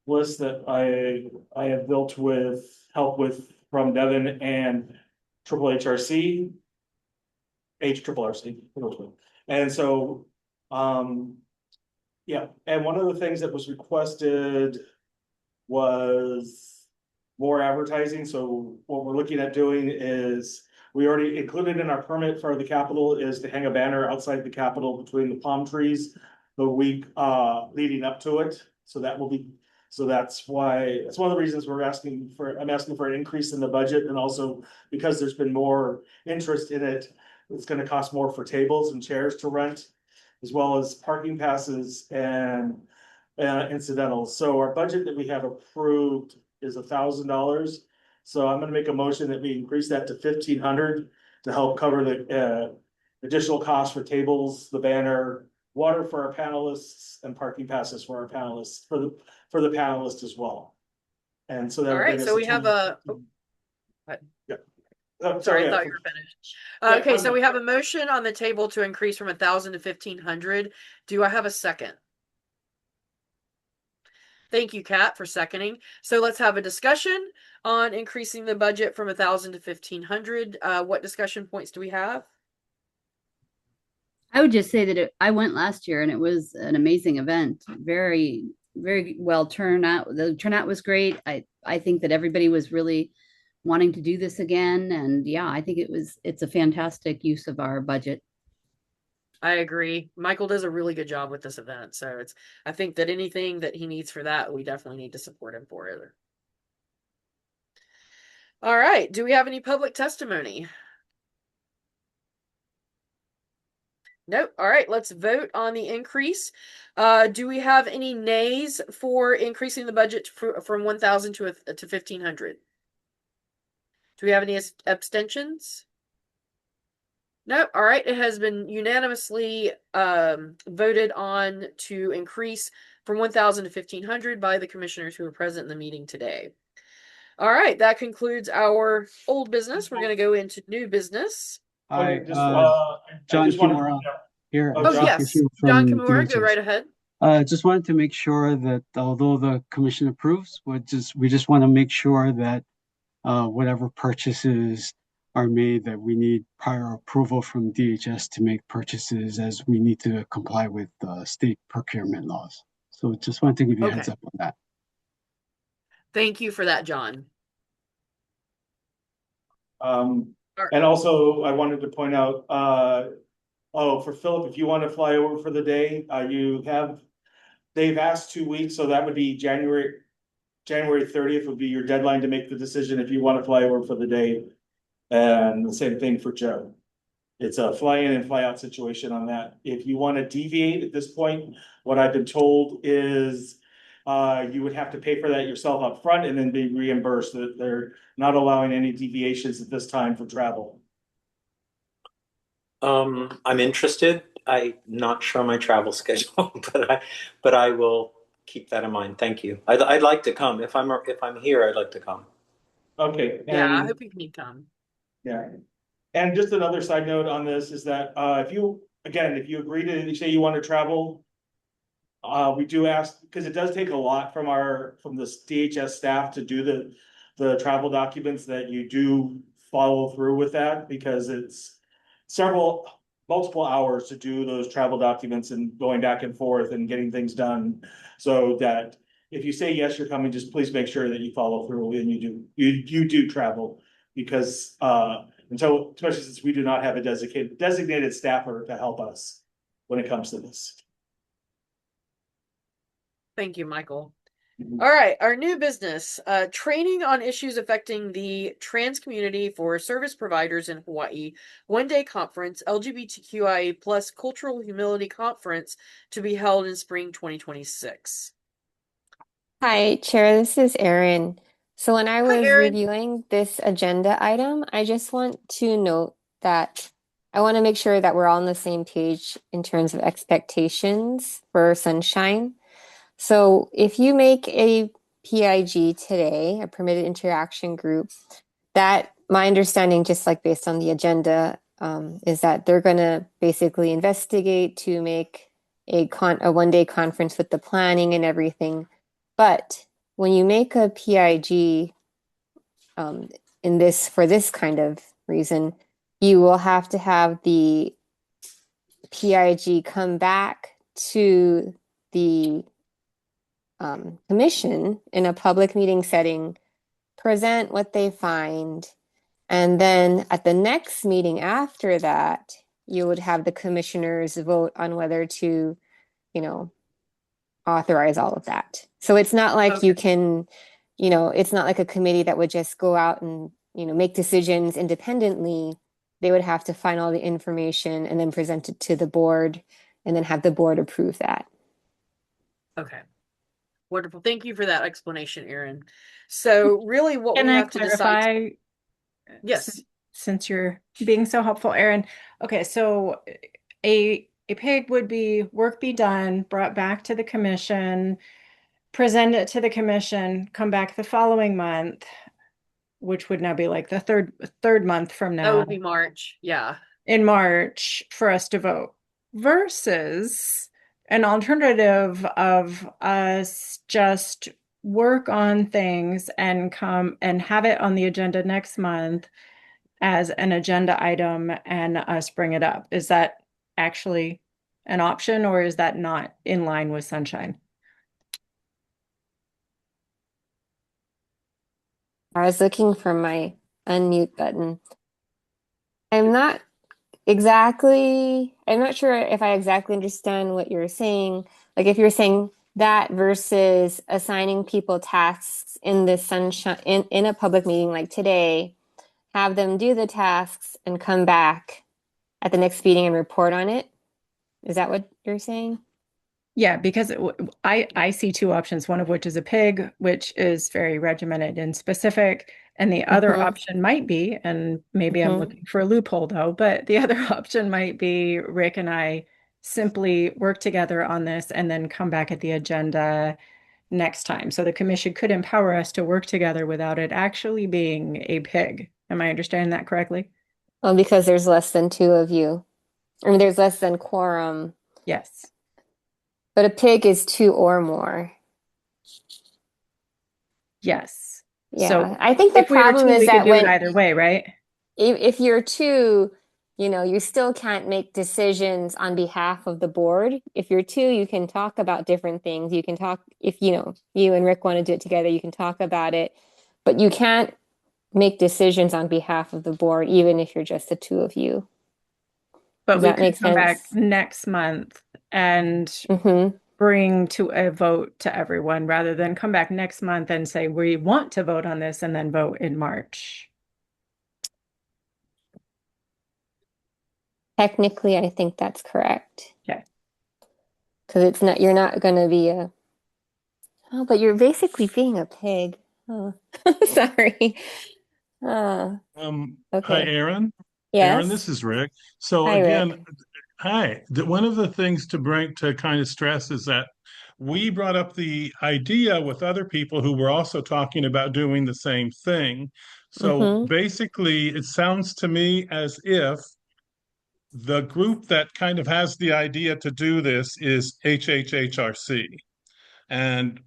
Speaker 2: list that I have built with help with from Devin and Triple HRC. HRRC. And so, yeah, and one of the things that was requested was more advertising. So what we're looking at doing is, we already included in our permit for the Capitol is to hang a banner outside the Capitol between the palm trees the week leading up to it. So that will be, so that's why, it's one of the reasons I'm asking for an increase in the budget, and also because there's been more interest in it. It's gonna cost more for tables and chairs to rent, as well as parking passes and incidentals. So our budget that we have approved is $1,000. So I'm gonna make a motion that we increase that to 1,500 to help cover the additional cost for tables, the banner, water for our panelists, and parking passes for our panelists, for the panelists as well. And so that
Speaker 1: All
Speaker 2: would
Speaker 1: right,
Speaker 2: bring us
Speaker 1: so
Speaker 2: to
Speaker 1: we have a, oh,
Speaker 2: yeah.
Speaker 1: sorry, I
Speaker 2: Yeah,
Speaker 1: thought you were finished.
Speaker 2: Yeah,
Speaker 1: Okay,
Speaker 2: I'm
Speaker 1: so
Speaker 2: done.
Speaker 1: we have a motion on the table to increase from 1,000 to 1,500. Do I have a second? Thank you, Kat, for seconding. So let's have a discussion on increasing the budget from 1,000 to 1,500. What discussion points do we have?
Speaker 5: I would just say that I went last year and it was an amazing event. Very, very well turned out. The turnout was great. I think that everybody was really wanting to do this again. And yeah, I think it's a fantastic use of our budget.
Speaker 1: I agree. Michael does a really good job with this event. So I think that anything that he needs for that, we definitely need to support him for it. All right. Do we have any public testimony? Nope. All right, let's vote on the increase. Do we have any nays for increasing the budget from 1,000 to 1,500? Do we have any abstentions? No. All right. It has been unanimously voted on to increase from 1,000 to 1,500 by the commissioners who are present in the meeting today. All right. That concludes our old business. We're going to go into new business.
Speaker 9: Hi,
Speaker 2: Okay, just,
Speaker 9: John
Speaker 2: I just want
Speaker 9: Kimura here.
Speaker 2: Oh,
Speaker 1: Oh,
Speaker 2: John.
Speaker 1: yes.
Speaker 9: Issue
Speaker 1: John
Speaker 9: from
Speaker 1: Kimura, go
Speaker 9: DHS.
Speaker 1: right ahead.
Speaker 9: Just wanted to make sure that although the commission approves, we just want to make sure that whatever purchases are made, that we need prior approval from DHS to make purchases, as we need to comply with state procurement laws. So just wanted to give you a heads
Speaker 1: Okay.
Speaker 9: up on that.
Speaker 1: Thank you for that, John.
Speaker 2: And also I wanted to point out, for Philip, if you want to fly over for the day, they've asked 2 weeks, so that would be January 30th would be your deadline to make the decision if you want to fly over for the day. And the same thing for Joe. It's a fly in and fly out situation on that. If you want to deviate at this point, what I've been told is you would have to pay for that yourself up front and then be reimbursed. That they're not allowing any deviations at this time for travel.
Speaker 3: I'm interested. I'm not sure my travel schedule, but I will keep that in mind. Thank you. I'd like to come. If I'm here, I'd like to come.
Speaker 2: Okay,
Speaker 1: Yeah, I
Speaker 2: and
Speaker 1: hope you can come.
Speaker 2: yeah, and just another side note on this is that if you, again, if you agree to, you say you want to travel, we do ask, because it does take a lot from from the DHS staff to do the travel documents, that you do follow through with that, because it's multiple hours to do those travel documents and going back and forth and getting things done. So that if you say yes, you're coming, just please make sure that you follow through and you do travel, because until, especially since we do not have a designated staffer to help us when it comes to this.
Speaker 1: Thank you, Michael. All right, our new business, training on issues affecting the trans community for service providers in Hawaii, one-day conference, LGBTQIA plus cultural humility conference to be held in spring 2026.
Speaker 10: Hi, Chair, this is Erin. So when I
Speaker 1: Hi,
Speaker 10: was
Speaker 1: Erin.
Speaker 10: reviewing this agenda item, I just want to note that I want to make sure that we're all on the same page in terms of expectations for Sunshine. So if you make a PIG today, a permitted interaction group, that my understanding, just like based on the agenda, is that they're going to basically investigate to make a one-day conference with the planning and everything. But when you make a PIG in this for this kind of reason, you will have to have the PIG come back to the commission in a public meeting setting, present what they find, and then at the next meeting after that, you would have the commissioners vote on whether to, you know, authorize all of that. So it's not like you
Speaker 1: Okay.
Speaker 10: can, it's not like a committee that would just go out and, make decisions independently. They would have to find all the information and then present it to the board and then have the board approve that.
Speaker 1: Okay. Wonderful. Thank you for that explanation, Erin. So really what
Speaker 4: Can
Speaker 1: we
Speaker 4: I
Speaker 1: have to decide.
Speaker 4: clarify,
Speaker 1: Yes.
Speaker 4: since you're being so helpful, Erin? Okay, so a pig would be work be done, brought back to the commission, present it to the commission, come back the following month, which would now be like the third month from
Speaker 1: That
Speaker 4: now
Speaker 1: would be March. Yeah.
Speaker 4: in March for us to vote, versus an alternative of us just work on things and come and have it on the agenda next month as an agenda item and us bring it up. Is that actually an option, or is that not in line with Sunshine?
Speaker 10: I was looking for my unmute button. I'm not sure if I exactly understand what you're saying. Like if you're saying that versus assigning people tasks in the sunshine in a public meeting like today, have them do the tasks and come back at the next meeting and report on it. Is that what you're saying?
Speaker 4: Yeah, because I see two options, one of which is a pig, which is very regimented and specific. And the other
Speaker 10: Mm-hmm.
Speaker 4: option might be, and maybe I'm
Speaker 10: Mm-hmm.
Speaker 4: looking for a loophole though, but the other option might be Rick and I simply work together on this and then come back at the agenda next time. So the commission could empower us to work together without it actually being a pig. Am I understanding that correctly?
Speaker 10: Well, because there's less than two of you. I mean, there's less than quorum,
Speaker 4: Yes.
Speaker 10: but a pig is two or more.
Speaker 4: Yes. So
Speaker 10: Yeah, I think the
Speaker 4: if we were
Speaker 10: problem
Speaker 4: two,
Speaker 10: is
Speaker 4: we could
Speaker 10: that
Speaker 4: do it
Speaker 10: when
Speaker 4: either way, right?
Speaker 10: if you're two, you still can't make decisions on behalf of the board. If you're two, you can talk about different things. You can talk, if you and Rick want to do it together, you can talk about it, but you can't make decisions on behalf of the board, even if you're just the two of you.
Speaker 4: But
Speaker 10: Does
Speaker 4: we
Speaker 10: that
Speaker 4: could
Speaker 10: make
Speaker 4: come back
Speaker 10: sense?
Speaker 4: next month and
Speaker 10: Mm-hmm.
Speaker 4: bring to a vote to everyone rather than come back next month and say, we want to vote on this and then vote in March.
Speaker 10: Technically, I think that's correct.
Speaker 4: Okay.
Speaker 10: Because you're not going to be oh, but you're basically being a pig. Oh, sorry.
Speaker 6: Hi,
Speaker 10: Okay.
Speaker 6: Aaron. Aaron,
Speaker 10: Yes.
Speaker 6: this is Rick. So
Speaker 10: Hi, Rick.
Speaker 6: again, hi. One of the things to bring to kind of stress is that we brought up the idea with other people who were also talking about doing the same thing. So
Speaker 10: Mm-hmm.
Speaker 6: basically, it sounds to me as if the group that kind of has the idea to do this is HHHRC. And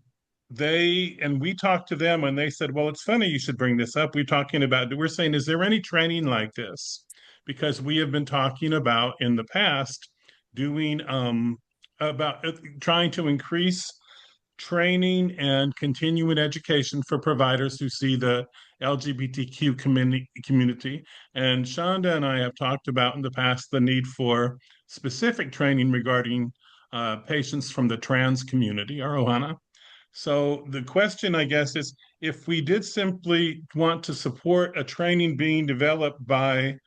Speaker 6: we talked to them and they said, well, it's funny you should bring this up. We're saying, is there any training like this? Because we have been talking about in the past doing about trying to increase training and continuing education for providers who see the LGBTQ community. And Shonda and I have talked about in the past the need for specific training regarding patients from the trans community, or Ohana. So the question, I guess, is if we did simply want to support a training being developed by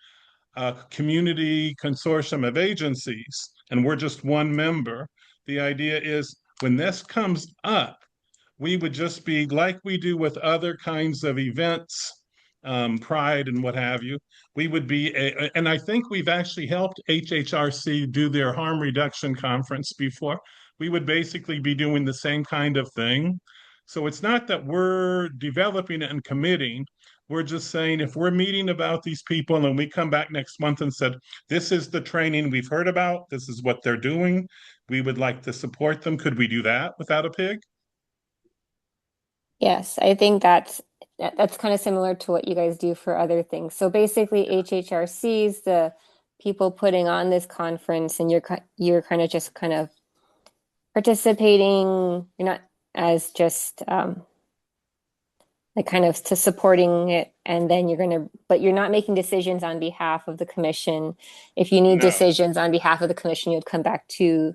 Speaker 6: a community consortium of agencies, and we're just one member, the idea is when this comes up, we would just be like we do with other kinds of events, Pride and what have you. We would be, and I think we've actually helped HHRC do their harm reduction conference before. We would basically be doing the same kind of thing. So it's not that we're developing it and committing. We're just saying if we're meeting about these people and we come back next month and said, this is the training we've heard about, this is what they're doing, we would like to support them. Could we do that without a pig?
Speaker 10: Yes, I think that's kind of similar to what you guys do for other things. So basically, HHRC is the people putting on this conference, and you're kind of just kind of participating. You're not as just like kind of to supporting it, and then but you're not making decisions on behalf of the commission. If you need
Speaker 6: No.
Speaker 10: decisions on behalf of the commission, you'd come back to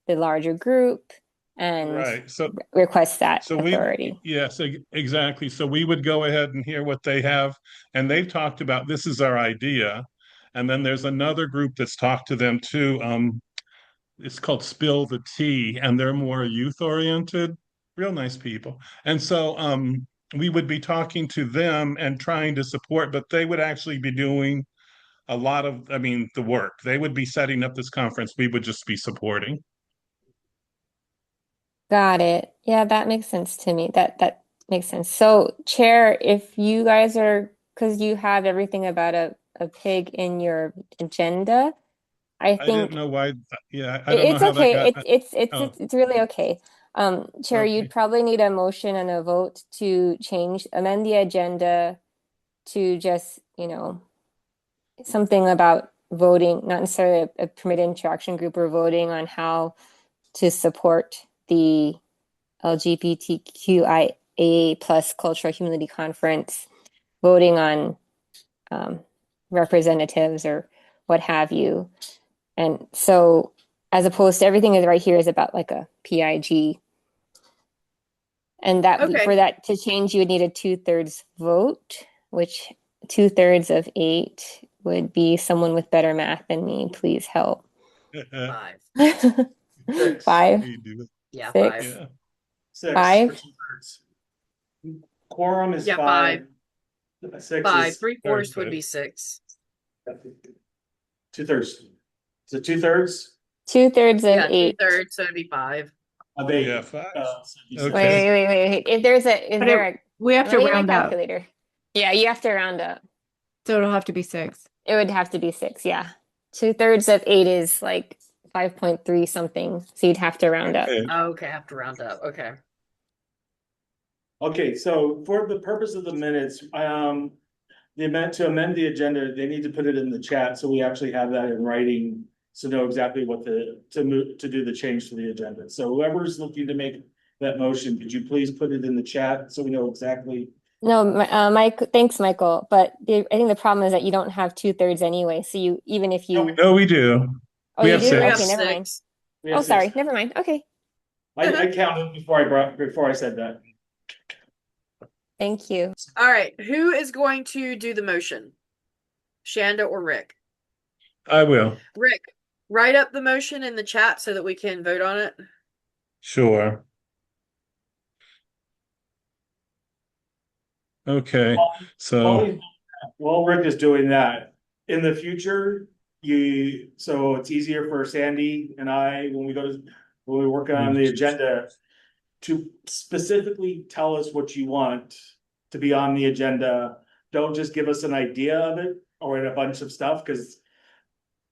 Speaker 10: the larger group and
Speaker 6: Right.
Speaker 10: request that
Speaker 6: So
Speaker 10: authority.
Speaker 6: yes, exactly. So we would go ahead and hear what they have. And they've talked about this is our idea. And then there's another group that's talked to them too. It's called Spill the Tea, and they're more youth oriented, real nice people. And so we would be talking to them and trying to support, but they would actually be doing a lot of, I mean, the work. They would be setting up this conference. We would just be supporting.
Speaker 10: Got it. Yeah, that makes sense to me. That makes sense. So, Chair, if you guys are, because you have everything about a pig in your agenda, I
Speaker 6: I didn't
Speaker 10: think
Speaker 6: know why. Yeah, I don't know
Speaker 10: it's
Speaker 6: how that
Speaker 10: okay.
Speaker 6: got.
Speaker 10: It's
Speaker 6: Oh,
Speaker 10: it's really okay. Chair, you'd
Speaker 6: okay.
Speaker 10: probably need a motion and a vote to amend the agenda to just, something about voting, not necessarily a permitted interaction group, or voting on how to support the LGBTQIA plus cultural humility conference, voting on um, representatives or what have you. And so, as opposed to everything is right here is about like a PIG. And
Speaker 1: Okay.
Speaker 10: for that to change, you would need a 2/3 vote, which 2/3 of 8 would be someone with better math than me. Please help.
Speaker 1: 5.
Speaker 2: 6.
Speaker 10: Five,
Speaker 6: You do it.
Speaker 1: Yeah, 5.
Speaker 10: six,
Speaker 6: Yeah.
Speaker 2: 6 for
Speaker 10: five.
Speaker 2: 2/3. Quorum is
Speaker 1: Yeah,
Speaker 2: 5. 6
Speaker 1: 5.
Speaker 2: is
Speaker 1: 3/4 would
Speaker 6: Okay.
Speaker 1: be 6.
Speaker 2: 2/3. Is it 2/3
Speaker 10: 2/3 of
Speaker 1: Yeah,
Speaker 10: 8.
Speaker 1: 2/3, so it'd be 5.
Speaker 2: of
Speaker 6: Yeah,
Speaker 2: 8?
Speaker 6: five.
Speaker 2: So it'd be
Speaker 10: Wait,
Speaker 2: 6.
Speaker 6: Okay.
Speaker 10: wait, wait, wait, wait. Is
Speaker 4: But
Speaker 10: there a,
Speaker 4: we have
Speaker 10: let
Speaker 4: to
Speaker 10: me get my
Speaker 4: round up,
Speaker 10: calculator. Yeah, you have to round up.
Speaker 4: so it'll have to be 6.
Speaker 10: It would have to be 6, yeah. 2/3 of 8 is like 5.3 something. So you'd have to round up.
Speaker 6: Okay.
Speaker 1: Okay, I have to round up. Okay.
Speaker 2: Okay, so for the purpose of the minutes, to amend the agenda, they need to put it in the chat, so we actually have that in writing. So know exactly what to do the change to the agenda. So whoever's looking to make that motion, could you please put it in the chat so we know exactly?
Speaker 10: No, Mike, thanks, Michael. But I think the problem is that you don't have 2/3 anyway. So even if
Speaker 2: No,
Speaker 10: you,
Speaker 6: No, we do.
Speaker 10: oh,
Speaker 6: We
Speaker 10: you
Speaker 6: have
Speaker 10: do?
Speaker 1: We have
Speaker 10: Okay,
Speaker 6: six.
Speaker 10: never mind.
Speaker 1: 6.
Speaker 2: we
Speaker 10: Oh,
Speaker 2: have
Speaker 10: sorry,
Speaker 2: 6.
Speaker 10: never mind. Okay,
Speaker 2: I counted before I said that.
Speaker 10: thank you.
Speaker 1: All right, who is going to do the motion? Shanda or Rick?
Speaker 6: I will.
Speaker 1: Rick, write up the motion in the chat so that we can vote on it.
Speaker 6: Sure. Okay.
Speaker 2: While
Speaker 6: So,
Speaker 2: Rick is doing that, in the future, so it's easier for Sandy and I, when we work on the agenda, to specifically tell us what you want to be on the agenda. Don't just give us an idea of it or a bunch of stuff, because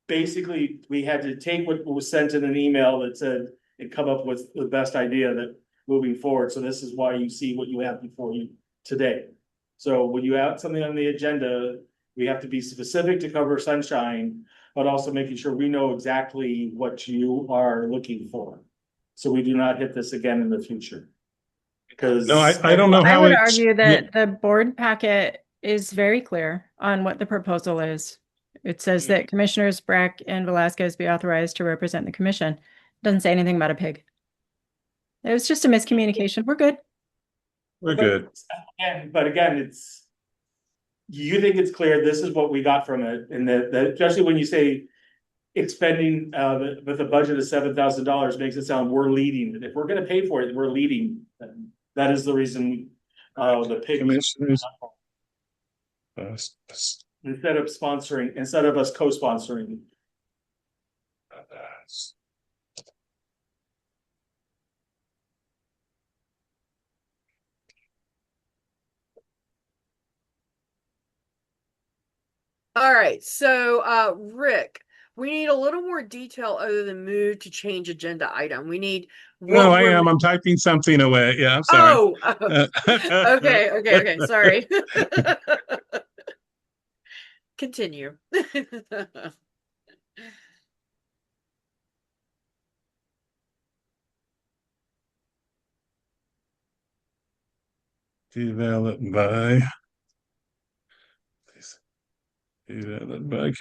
Speaker 2: basically we had to take what was sent in an email that said and come up with the best idea that moving forward. So this is why you see what you have before you today. So when you have something on the agenda, we have to be specific to cover sunshine, but also making sure we know exactly what you are looking for. So we do not hit this again in the future. Because
Speaker 6: No, I don't know
Speaker 4: I
Speaker 6: how
Speaker 4: would
Speaker 6: it's.
Speaker 4: argue
Speaker 6: Yeah,
Speaker 4: that the board packet is very clear on what the proposal is. It says that Commissioners Brack and Velasquez be authorized to represent the commission. Doesn't say anything about a pig. It was just a miscommunication. We're good.
Speaker 6: we're good.
Speaker 2: But again, you think it's clear, this is what we got from it, and that especially when you say expending with a budget of $7,000 makes it sound we're leading. If we're gonna pay for it, we're leading. That is the reason the pig
Speaker 6: Commissioners.
Speaker 2: instead of us co-sponsoring.
Speaker 1: All right, so Rick, we need a little more detail other than move to change agenda item. We need
Speaker 6: No,
Speaker 1: what
Speaker 6: I
Speaker 1: we're.
Speaker 6: am. I'm typing something away. Yeah, I'm sorry.
Speaker 1: Oh, okay. Sorry. Continue.
Speaker 6: Developed by. Developed by.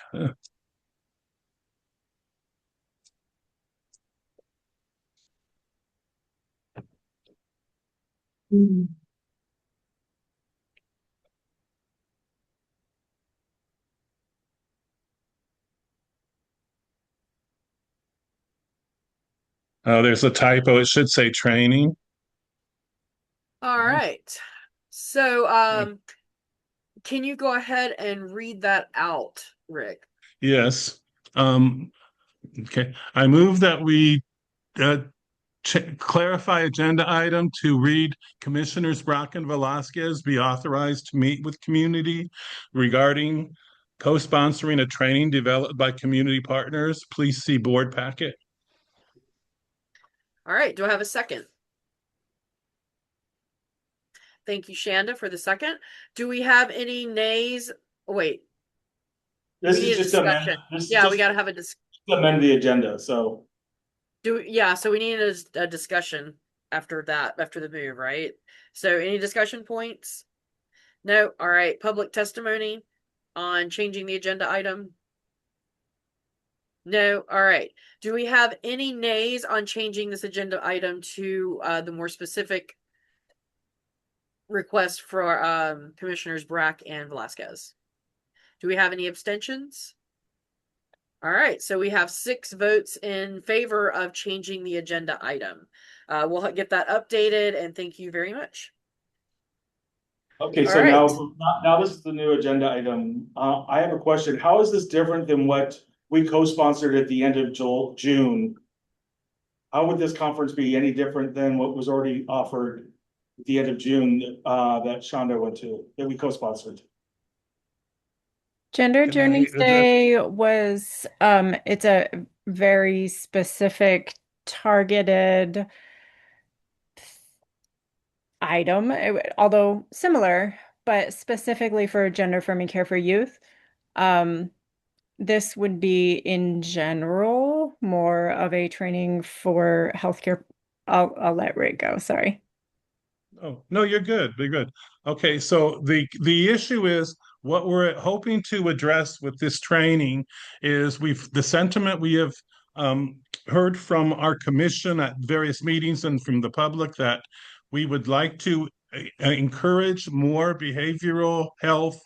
Speaker 6: Oh, there's a typo. It should say training.
Speaker 1: All right. So, can you go ahead and read that out, Rick?
Speaker 6: Yes. Okay. I move that we uh, clarify agenda item to read Commissioners Brock and Velasquez be authorized to meet with community regarding co-sponsoring a training developed by community partners. Please see board packet.
Speaker 1: All right. Do I have a second? Thank you, Shanda, for the second. Do we have any nays? Oh, wait.
Speaker 2: This
Speaker 1: We
Speaker 2: is
Speaker 1: need a
Speaker 2: just amend.
Speaker 1: discussion.
Speaker 2: This is
Speaker 1: Yeah, we
Speaker 2: just
Speaker 1: got to have a discussion.
Speaker 2: amend the agenda. So
Speaker 1: So we need a discussion after that, after the move, right? So any discussion points? No. All right. Public testimony on changing the agenda item? No. All right. Do we have any nays on changing this agenda item to the more specific request for Commissioners Brack and Velasquez? Do we have any abstentions? All right, so we have 6 votes in favor of changing the agenda item. We'll get that updated, and thank you very much.
Speaker 2: okay,
Speaker 1: All
Speaker 2: so
Speaker 1: right.
Speaker 2: now this is the new agenda item. I have a question. How is this different than what we co-sponsored at the end of June? How would this conference be any different than what was already offered at the end of June that Shonda went to, that we co-sponsored?
Speaker 4: Gender
Speaker 6: Can
Speaker 4: Journeys
Speaker 6: I-
Speaker 4: Day was it's a very specific targeted item, although similar, but specifically for gender affirming care for youth. This would be in general more of a training for healthcare. I'll let Ray go. Sorry.
Speaker 6: Oh, no, you're good. You're good. Okay, so the issue is what we're hoping to address with this training is the sentiment we have heard from our commission at various meetings and from the public that we would like to encourage more behavioral health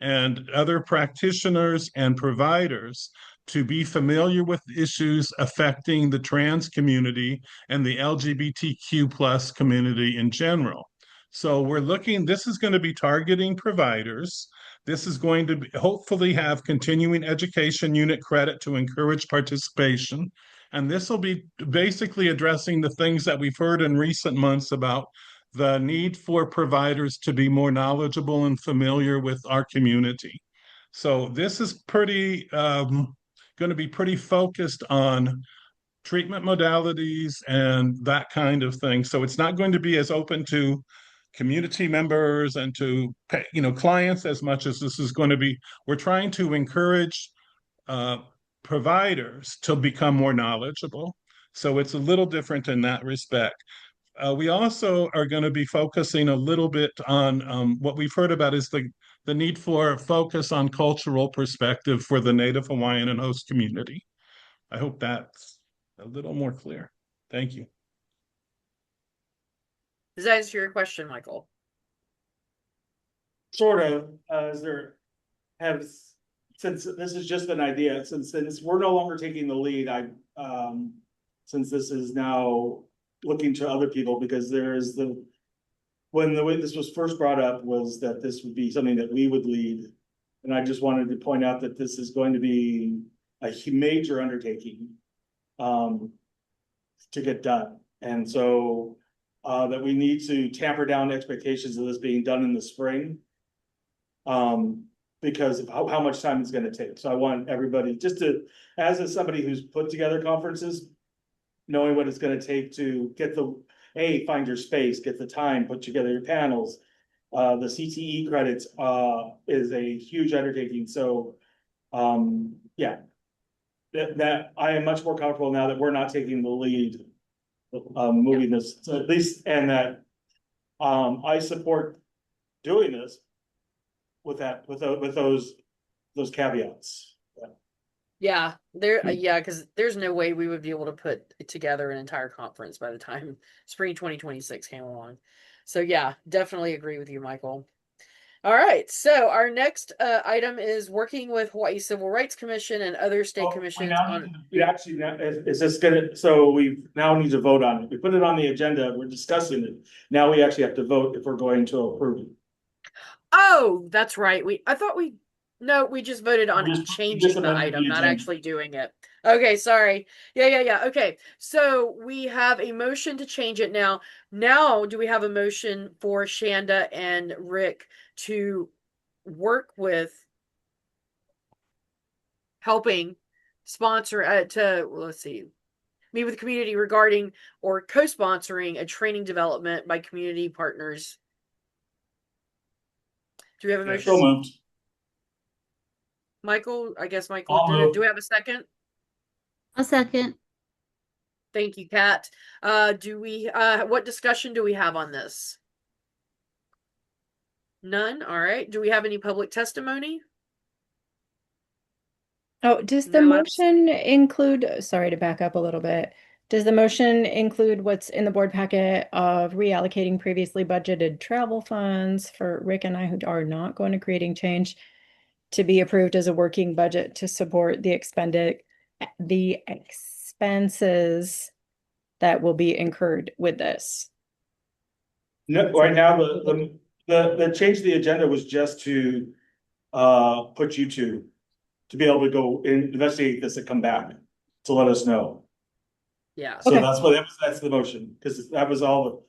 Speaker 6: and other practitioners and providers to be familiar with issues affecting the trans community and the LGBTQ plus community in general. So we're looking, this is going to be targeting providers. This is going to hopefully have continuing education unit credit to encourage participation. And this will be basically addressing the things that we've heard in recent months about the need for providers to be more knowledgeable and familiar with our community. So this is pretty going to be pretty focused on treatment modalities and that kind of thing. So it's not going to be as open to community members and to clients as much as this is going to be. We're trying to encourage uh, providers to become more knowledgeable. So it's a little different in that respect. We also are going to be focusing a little bit on what we've heard about is the need for focus on cultural perspective for the Native Hawaiian and host community. I hope that's a little more clear. Thank you.
Speaker 1: Does that answer your question, Michael?
Speaker 2: Sort of, is there has, since this is just an idea, since we're no longer taking the lead, since this is now looking to other people, because there is when the way this was first brought up was that this would be something that we would lead. And I just wanted to point out that this is going to be a major undertaking to get done. And so that we need to tamper down expectations of this being done in the spring. Because of how much time it's going to take. So I want everybody just to, as somebody who's put together conferences, knowing what it's going to take to get find your space, get the time, put together your panels. The CTE credits is a huge undertaking. So yeah, that I am much more comfortable now that we're not taking the lead moving this, so at least, and that I support doing this with those caveats.
Speaker 1: Yeah, because there's no way we would be able to put together an entire conference by the time spring 2026 came along. So yeah, definitely agree with you, Michael. All right, so our next item is working with Hawaii Civil Rights Commission and other state commissions on.
Speaker 2: Is this gonna? So we now need to vote on it. We put it on the agenda. We're discussing it. Now we actually have to vote if we're going to approve it.
Speaker 1: Oh, that's right. We just voted on changing the item, not
Speaker 2: agenda.
Speaker 1: actually doing it. Okay, sorry. Yeah. Okay. So we have a motion to change it now. Now, do we have a motion for Shanda and Rick to work with helping sponsor let's see, meet with the community regarding or co-sponsoring a training development by community partners? Do we have a motion?
Speaker 2: So moved.
Speaker 1: Michael, I guess Michael did it. Do we have a second?
Speaker 5: A second.
Speaker 1: Thank you, Kat. What discussion do we have on this? None? All right. Do we have any public testimony?
Speaker 4: Oh, does the
Speaker 1: No,
Speaker 4: motion include, sorry to back up a little bit. Does the motion include what's in the board packet of reallocating previously budgeted travel funds for Rick and I who are not going to creating change to be approved as a working budget to support the expenses that will be incurred with this?
Speaker 2: No, right now the change to the agenda was just to put you to be able to go investigate this and come back to let us know.
Speaker 1: Yeah.
Speaker 2: So
Speaker 4: Okay.
Speaker 2: that's the motion, because that was all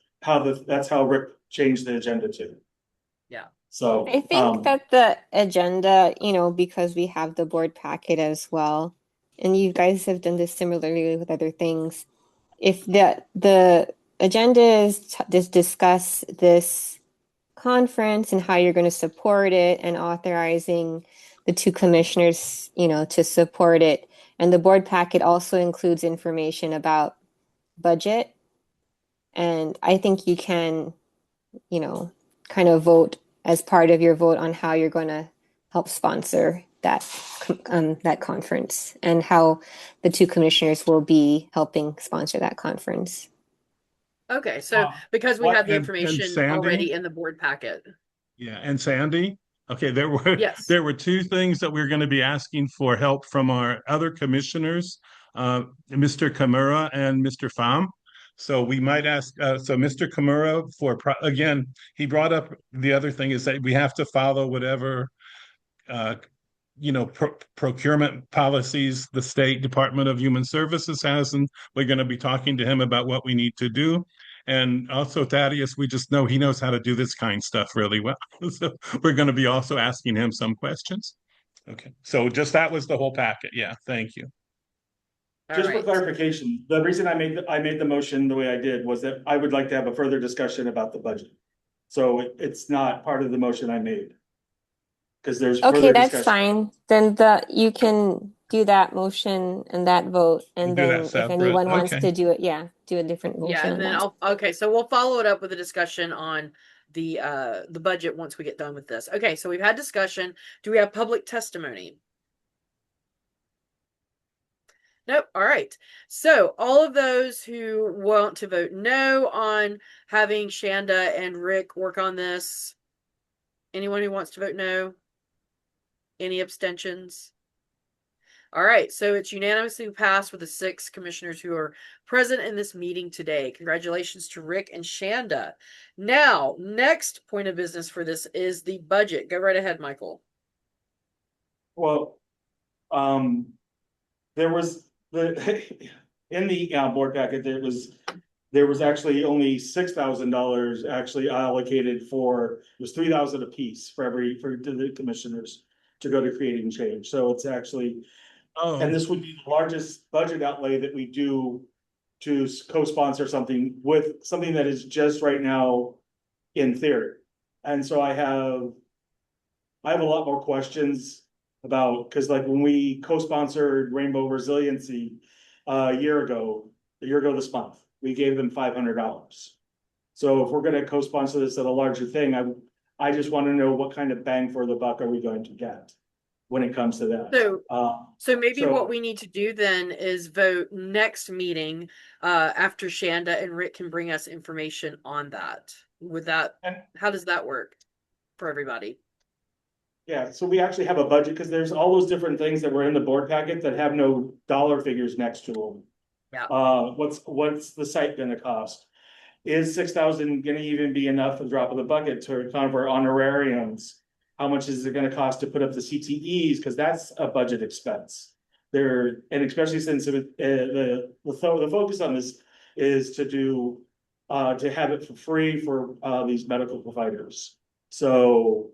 Speaker 2: that's how Rick changed the agenda to.
Speaker 1: Yeah.
Speaker 2: So
Speaker 10: I think that the agenda, because we have the board packet as well, and you guys have done this similarly with other things. If the agenda is just discuss this conference and how you're going to support it and authorizing the two commissioners, to support it. And the board packet also includes information about budget. And I think you can, kind of vote as part of your vote on how you're going to help sponsor that conference and how the two commissioners will be helping sponsor that conference.
Speaker 1: Okay, so because we have the
Speaker 6: And
Speaker 1: information
Speaker 6: Sandy?
Speaker 1: already in the board packet.
Speaker 6: Yeah, and Sandy? Okay, there were
Speaker 1: Yes.
Speaker 6: there were two things that we're going to be asking for help from our other commissioners, Mr. Kamura and Mr. Pham. So we might ask, so Mr. Kimura again, he brought up the other thing is that we have to follow whatever, uh, procurement policies the State Department of Human Services has, and we're going to be talking to him about what we need to do. And also Thaddeus, we just know he knows how to do this kind of stuff really well. So we're going to be also asking him some questions. Okay, so just that was the whole packet. Yeah, thank you.
Speaker 1: All
Speaker 2: Just for
Speaker 1: right.
Speaker 2: clarification, the reason I made the motion the way I did was that I would like to have a further discussion about the budget. So it's not part of the motion I made. Because there's
Speaker 10: Okay,
Speaker 2: further
Speaker 10: that's
Speaker 2: discussion.
Speaker 10: fine. Then you can do that motion and that vote, and
Speaker 6: Do that
Speaker 10: then if
Speaker 6: separate.
Speaker 10: anyone wants
Speaker 6: Okay.
Speaker 10: to do it, yeah, do a different
Speaker 1: Yeah,
Speaker 10: motion
Speaker 1: and
Speaker 10: on
Speaker 1: then
Speaker 10: that.
Speaker 1: okay, so we'll follow it up with a discussion on the budget once we get done with this. Okay, so we've had discussion. Do we have public testimony? Nope. All right. So all of those who want to vote no on having Shanda and Rick work on this, anyone who wants to vote no? Any abstentions? All right, so it's unanimously passed with the 6 commissioners who are present in this meeting today. Congratulations to Rick and Shanda. Now, next point of business for this is the budget. Go right ahead, Michael.
Speaker 2: Well, there was in the board packet, there was actually only $6,000 actually allocated for, it was 3,000 apiece for to the commissioners to go to creating change. So it's actually, and this would be the largest budget outlay that we do to co-sponsor something with something that is just right now in theory. And so I have a lot more questions about, because like when we co-sponsored Rainbow Resiliency a year ago this month, we gave them $500. So if we're going to co-sponsor this at a larger thing, I just want to know what kind of bang for the buck are we going to get when it comes to that.
Speaker 1: So maybe what we need to do then is vote next meeting after Shanda and Rick can bring us information on that. How does that work for everybody?
Speaker 2: Yeah, so we actually have a budget because there's all those different things that were in the board packet that have no dollar figures next to them.
Speaker 1: Yeah.
Speaker 2: What's the site gonna cost? Is 6,000 gonna even be enough, a drop of the bucket to kind of our honorariums? How much is it gonna cost to put up the CTEs? Because that's a budget expense. And especially since the focus on this is to have it for free for these medical providers. So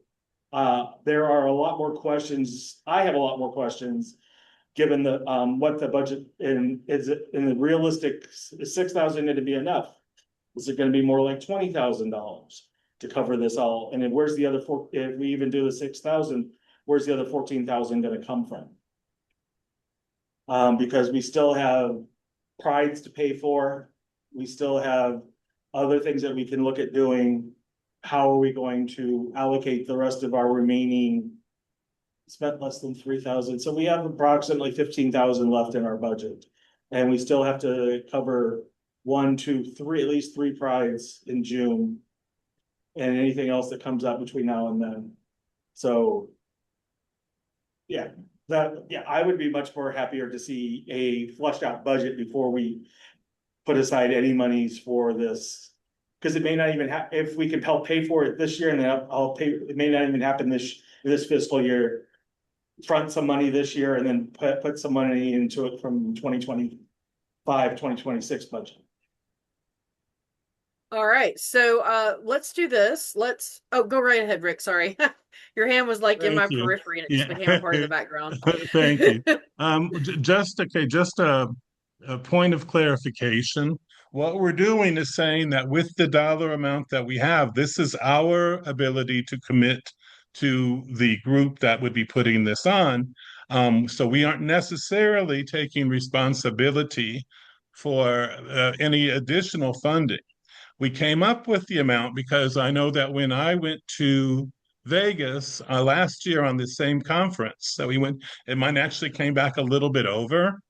Speaker 2: there are a lot more questions. I have a lot more questions, given the what the budget is it in the realistic, is 6,000 going to be enough? Is it going to be more like $20,000 to cover this all? And then where's the other if we even do the 6,000, where's the other 14,000 going to come from? Because we still have prides to pay for. We still have other things that we can look at doing. How are we going to allocate the rest of our remaining? Spent less than 3,000, so we have approximately 15,000 left in our budget, and we still have to cover 1, 2, 3, at least 3 prides in June, and anything else that comes up between now and then. So, yeah, I would be much more happier to see a flushed out budget before we put aside any monies for this. Because it may not even if we can help pay for it this year, and then I'll pay, it may not even happen this fiscal year. Front some money this year and then put some money into it from 2025, 2026 budget.
Speaker 1: All right, so let's do this. Go right ahead, Rick. Sorry. Your hand was like in my periphery and it just became a part of the background.
Speaker 6: Thank you. Just a point of clarification. What we're doing is saying that with the dollar amount that we have, this is our ability to commit to the group that would be putting this on. So we aren't necessarily taking responsibility for any additional funding. We came up with the amount because I know that when I went to Vegas last year on the same conference, so it might actually came back a little bit over.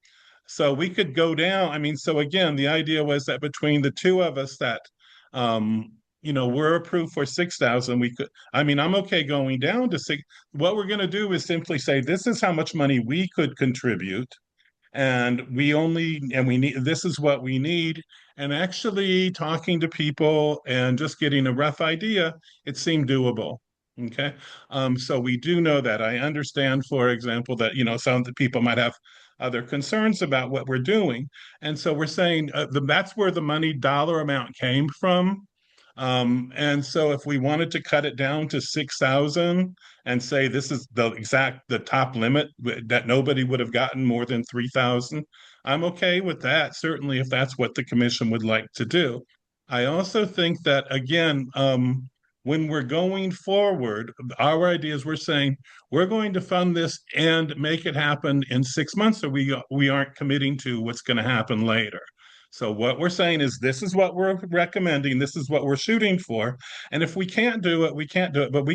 Speaker 6: So we could go down. I mean, so again, the idea was that between the two of us that, we're approved for 6,000. I'm okay going down to 6. What we're going to do is simply say, this is how much money we could contribute. And we need, this is what we need. And actually talking to people and just getting a rough idea, it seemed doable. Okay. So we do know that. I understand, for example, that, some of the people might have other concerns about what we're doing. And so we're saying that's where the money dollar amount came from. And so if we wanted to cut it down to 6,000 and say this is the top limit that nobody would have gotten more than 3,000, I'm okay with that, certainly if that's what the commission would like to do. I also think that, again, when we're going forward, our idea is we're saying we're going to fund this and make it happen in 6 months, so we aren't committing to what's going to happen later. So what we're saying is this is what we're recommending, this is what we're shooting for, and if we can't do it, we can't do it. But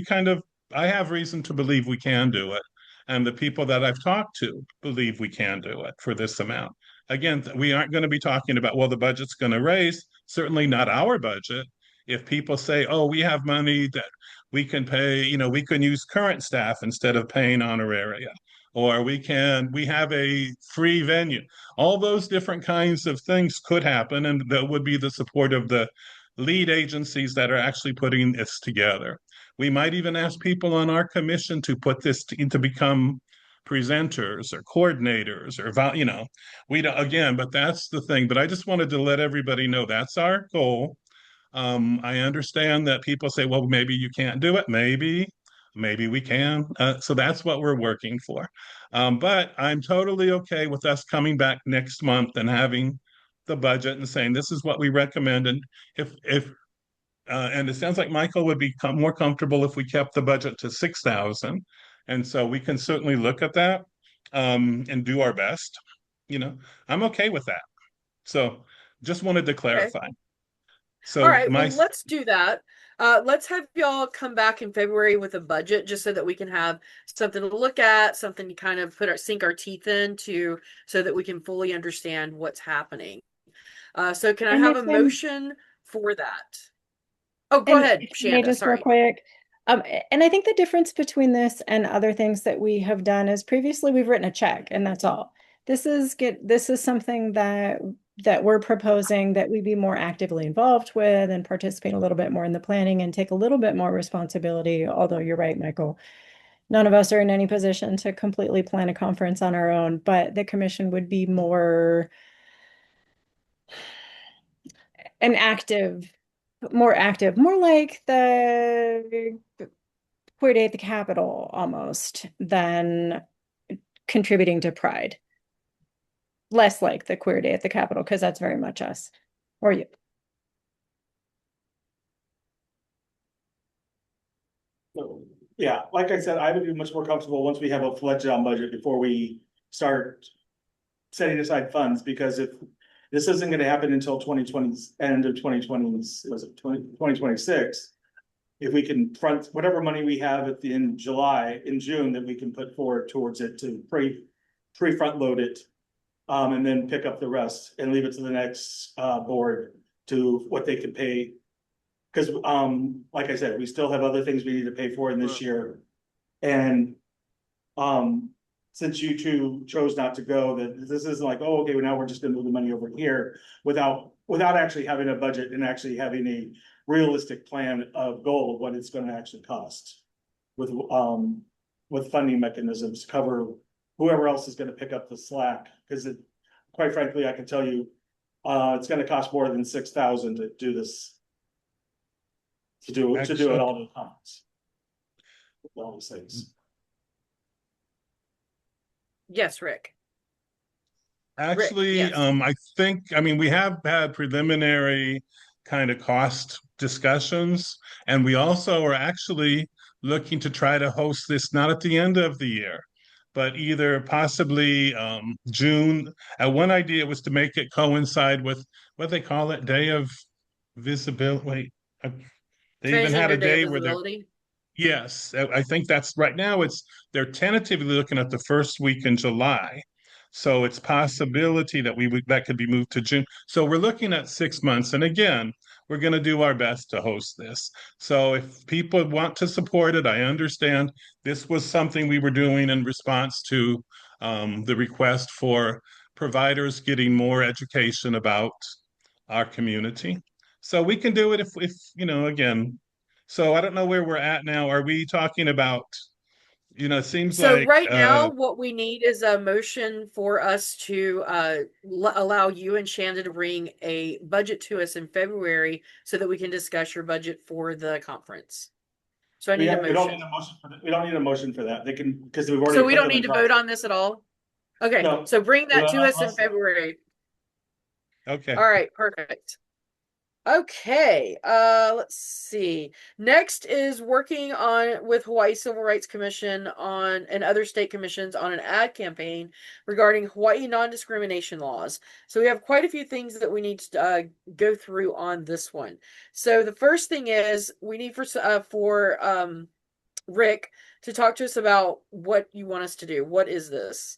Speaker 6: I have reason to believe we can do it, and the people that I've talked to believe we can do it for this amount. Again, we aren't going to be talking about, well, the budget's going to raise, certainly not our budget. If people say, oh, we have money that we can pay, we can use current staff instead of paying honoraria, or we have a free venue. All those different kinds of things could happen, and that would be the support of the lead agencies that are actually putting this together. We might even ask people on our commission to put this to become presenters or coordinators, or we don't, again, but that's the thing. But I just wanted to let everybody know that's our goal. I understand that people say, well, maybe you can't do it. Maybe we can. So that's what we're working for. But I'm totally okay with us coming back next month and having the budget and saying this is what we recommend. And if and it sounds like Michael would become more comfortable if we kept the budget to 6,000. And so we can certainly look at that and do our best. I'm okay with that. So just wanted to
Speaker 1: Okay.
Speaker 6: clarify.
Speaker 1: All
Speaker 6: So
Speaker 1: right,
Speaker 6: my
Speaker 1: well, let's do that. Let's have y'all come back in February with a budget just so that we can have something to look at, something to kind of sink our teeth into so that we can fully understand what's happening. So can I
Speaker 4: And
Speaker 1: have a
Speaker 4: if
Speaker 1: motion for that? Oh, go
Speaker 4: And
Speaker 1: ahead,
Speaker 4: if I may,
Speaker 1: Shanda,
Speaker 4: just real
Speaker 1: sorry.
Speaker 4: quick, and I think the difference between this and other things that we have done is previously we've written a check and that's all. This is something that we're proposing that we be more actively involved with and participate a little bit more in the planning and take a little bit more responsibility. Although you're right, Michael, none of us are in any position to completely plan a conference on our own, but the commission would be an more active, more like the queer day at the Capitol almost than contributing to Pride. Less like the queer day at the Capitol, because that's very much us. Or you.
Speaker 2: So, yeah, like I said, I would be much more comfortable once we have a fledged down budget before we start setting aside funds, because if this isn't gonna happen until 2020, end of 2020, was it 2026? If we can front whatever money we have at the end of July, in June, that we can put forward towards it to front load it. And then pick up the rest and leave it to the next board to what they can pay. Cause like I said, we still have other things we need to pay for in this year. And since you two chose not to go, that this isn't like, oh, okay, well, now we're just gonna move the money over here without actually having a budget and actually having a realistic plan of goal of what it's gonna actually cost. With funding mechanisms to cover whoever else is gonna pick up the slack, because quite frankly, I can tell you, it's gonna cost more than 6,000 to do this. To do it all at once. All these things.
Speaker 1: Yes, Rick.
Speaker 6: Actually,
Speaker 1: yes.
Speaker 6: I mean, we have had preliminary kind of cost discussions, and we also are actually looking to try to host this not at the end of the year, but either possibly June. One idea was to make it coincide with what they call it, Day of Visibility. Wait, they even had a
Speaker 1: Transgender Day of
Speaker 6: day where they're
Speaker 1: Visibility.
Speaker 6: Yes, I think that's right now. They're tentatively looking at the first week in July, so it's possibility that that could be moved to June. So we're looking at 6 months, and again, we're going to do our best to host this. So if people want to support it, I understand. This was something we were doing in response to the request for providers getting more education about our community. So we can do it if again. So I don't know where we're at now. Are we talking about, it seems
Speaker 1: So
Speaker 6: like
Speaker 1: right now, what we need is a motion for us to allow you and Shanda to bring a budget to us in February so that we can discuss your budget for the conference. So I need a
Speaker 2: We don't need
Speaker 1: motion.
Speaker 2: a motion for that. We don't need a motion for that. They can, because we've already
Speaker 1: So we
Speaker 2: put
Speaker 1: don't
Speaker 2: them in
Speaker 1: need to
Speaker 2: front.
Speaker 1: vote on this at all? Okay,
Speaker 2: No.
Speaker 1: so bring that to us in
Speaker 2: Unless-
Speaker 1: February.
Speaker 6: okay.
Speaker 1: All right, perfect. Okay, let's see. Next is working on with Hawaii Civil Rights Commission on and other state commissions on an ad campaign regarding Hawaii non-discrimination laws. So we have quite a few things that we need to go through on this one. So the first thing is we need for Rick to talk to us about what you want us to do. What is this?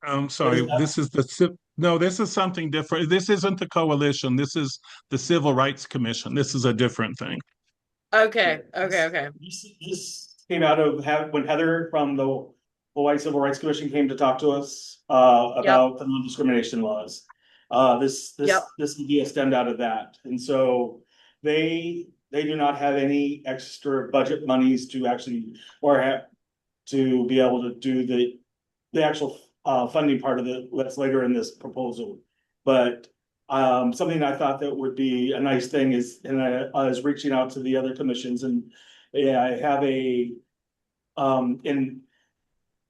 Speaker 6: I'm
Speaker 2: What is
Speaker 6: sorry.
Speaker 2: that?
Speaker 6: No, this is something different. This isn't the coalition. This is the Civil Rights Commission. This is a different thing.
Speaker 1: Okay, okay.
Speaker 2: This came out of when Heather from the Hawaii Civil Rights Commission came to talk to us
Speaker 1: Yep,
Speaker 2: about the non-discrimination laws.
Speaker 1: yep.
Speaker 2: This idea stemmed out of that, and so they do not have any extra budget monies to actually or have to be able to do the actual funding part of that's later in this proposal. But something I thought that would be a nice thing is, and I was reaching out to the other commissions, and yeah, I have in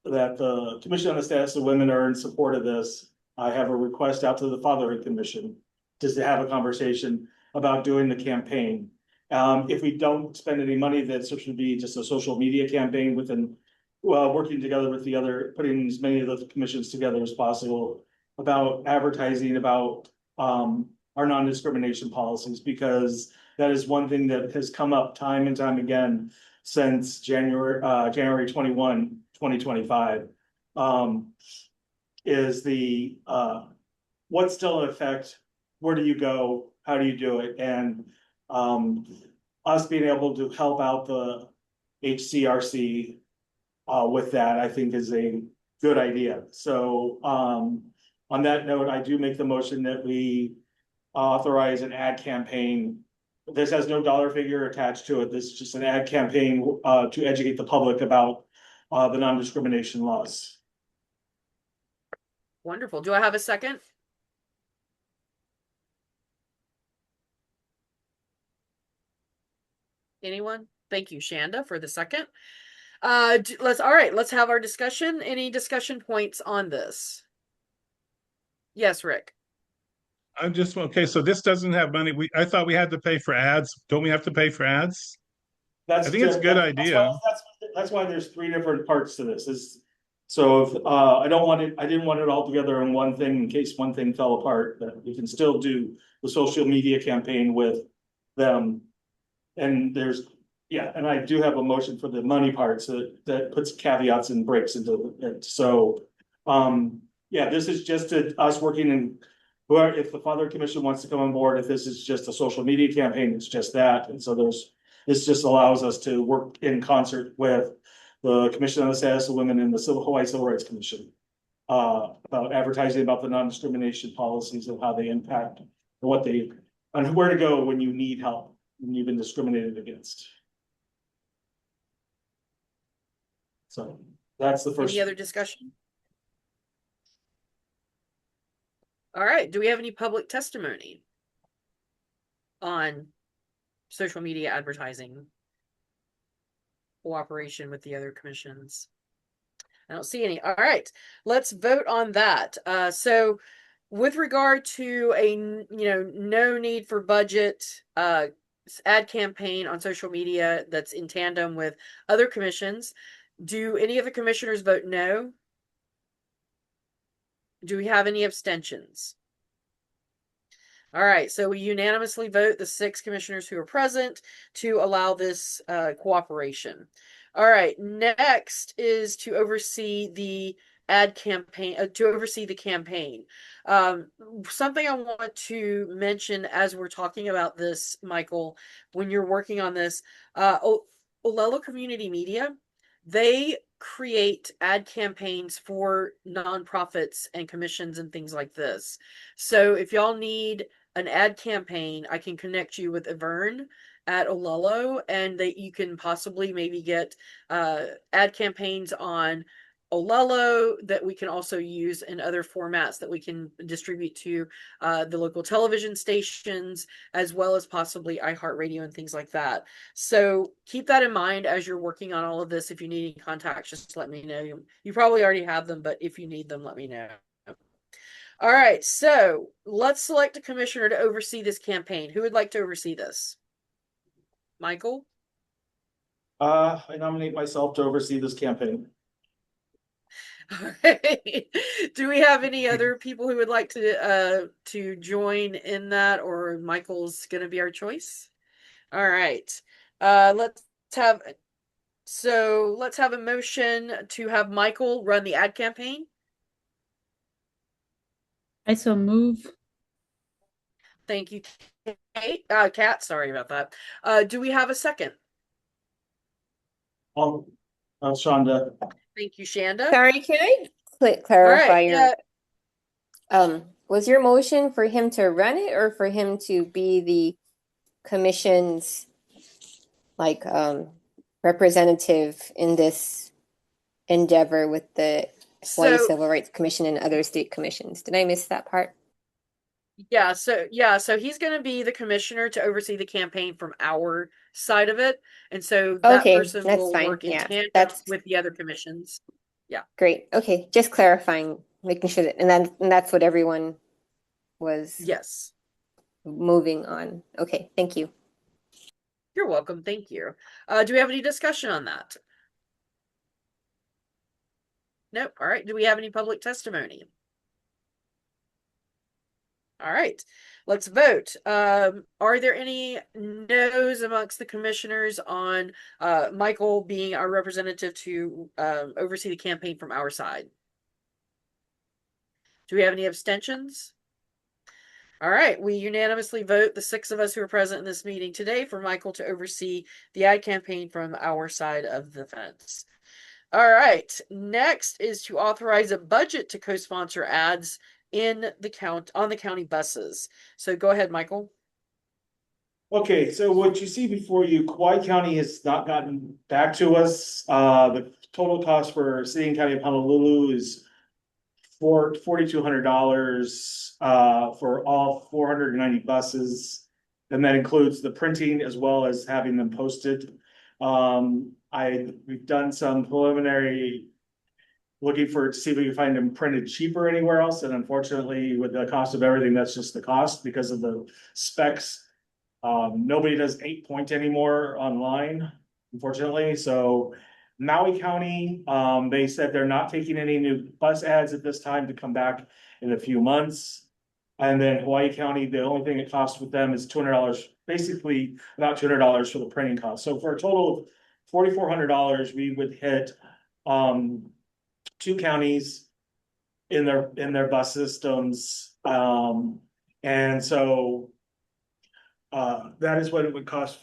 Speaker 2: that the Commission on the Status of Women are in support of this. I have a request out to the Fatherhood Commission just to have a conversation about doing the campaign. If we don't spend any money, that should be just a social media campaign within, well, working together with the other, putting as many of those commissions together as possible about advertising about our non-discrimination policies, because that is one thing that has come up time and time again since January 21, 2025. Is the what's still in effect, where do you go, how do you do it, and us being able to help out the HCRC with that, I think is a good idea. So on that note, I do make the motion that we authorize an ad campaign. This has no dollar figure attached to it. This is just an ad campaign to educate the public about the non-discrimination laws.
Speaker 1: Wonderful. Do I have a second? Anyone? Thank you, Shanda, for the second. Let's have our discussion. Any discussion points on this? Yes, Rick.
Speaker 6: I'm just okay. So this doesn't have money. I thought we had to pay for ads. Don't we have to pay for ads? I think it's a good idea.
Speaker 2: That's why there's three different parts to this. So if I didn't want it all together in one thing in case one thing fell apart, but we can still do the social media campaign with them. And and I do have a motion for the money part, so that puts caveats and breaks into it. So this is just us working in, where if the Father Commission wants to come on board, if this is just a social media campaign, it's just that. And so this just allows us to work in concert with the Commission on the Status of Women and the Hawaii Civil Rights Commission about advertising about the non-discrimination policies and how they impact and where to go when you need help, when you've been discriminated against. So that's the first.
Speaker 1: Any other discussion? All right. Do we have any public testimony on social media advertising cooperation with the other commissions? I don't see any. All right, let's vote on that. So with regard to no need for budget ad campaign on social media that's in tandem with other commissions, do any of the commissioners vote no? Do we have any abstentions? All right, so we unanimously vote, the 6 commissioners who are present, to allow this cooperation. All right, next is to oversee the ad campaign, to oversee the campaign. Something I want to mention as we're talking about this, Michael, when you're working on this, Olelo Community Media, they create ad campaigns for nonprofits and commissions and things like this. So if y'all need an ad campaign, I can connect you with Avern at Olelo, and that you can possibly maybe get ad campaigns on Olelo that we can also use in other formats that we can distribute to the local television stations, as well as possibly iHeartRadio and things like that. So keep that in mind as you're working on all of this. If you need any contacts, just let me know. You probably already have them, but if you need them, let me know. All right, so let's select a commissioner to oversee this campaign. Who would like to oversee this? Michael?
Speaker 2: I nominate myself to oversee this campaign.
Speaker 1: All right. Do we have any other people who would like to join in that, or Michael's gonna be our choice? All right. Let's have a motion to have Michael run the ad campaign.
Speaker 5: I so move.
Speaker 1: Thank you, Kate. Kat, sorry about that. Do we have a second?
Speaker 2: Shonda.
Speaker 1: Thank you, Shanda.
Speaker 10: Sorry, can I
Speaker 1: All
Speaker 10: clarify
Speaker 1: right.
Speaker 10: your was your motion for him to run it or for him to be the commission's like representative in this endeavor with the Hawaii
Speaker 1: So
Speaker 10: Civil Rights Commission and other state commissions? Did I miss that part?
Speaker 1: so he's going to be the commissioner to oversee the campaign from our side of it, and so that
Speaker 10: Okay,
Speaker 1: person
Speaker 10: that's
Speaker 1: will
Speaker 10: fine.
Speaker 1: work in
Speaker 10: Yeah,
Speaker 1: tandem
Speaker 10: that's
Speaker 1: with the other commissions. Yeah.
Speaker 10: great. Okay, just clarifying, making sure that, and that's what everyone was
Speaker 1: Yes.
Speaker 10: moving on. Okay, thank you.
Speaker 1: You're welcome. Thank you. Do we have any discussion on that? Nope. All right. Do we have any public testimony? All right, let's vote. Are there any no's amongst the commissioners on Michael being our representative to oversee the campaign from our side? Do we have any abstentions? All right, we unanimously vote, the 6 of us who are present in this meeting today, for Michael to oversee the ad campaign from our side of the fence. All right, next is to authorize a budget to co-sponsor ads in the on the county buses. So go ahead, Michael.
Speaker 2: Okay, so what you see before you, Kauai County has not gotten back to us. The total cost for City and County of Honolulu is $4,200 for all 490 buses. And that includes the printing as well as having them posted. We've done some preliminary looking to see if we can find them printed cheaper anywhere else. And unfortunately, with the cost of everything, that's just the cost because of the specs. Nobody does 8-point anymore online, unfortunately. So Maui County, they said they're not taking any new bus ads at this time, to come back in a few months. And then Hawaii County, the only thing it costs with them is $200, basically about $200 for the printing cost. So for a total of $4,400, we would hit 2 counties in their bus systems. And so that is what it would cost,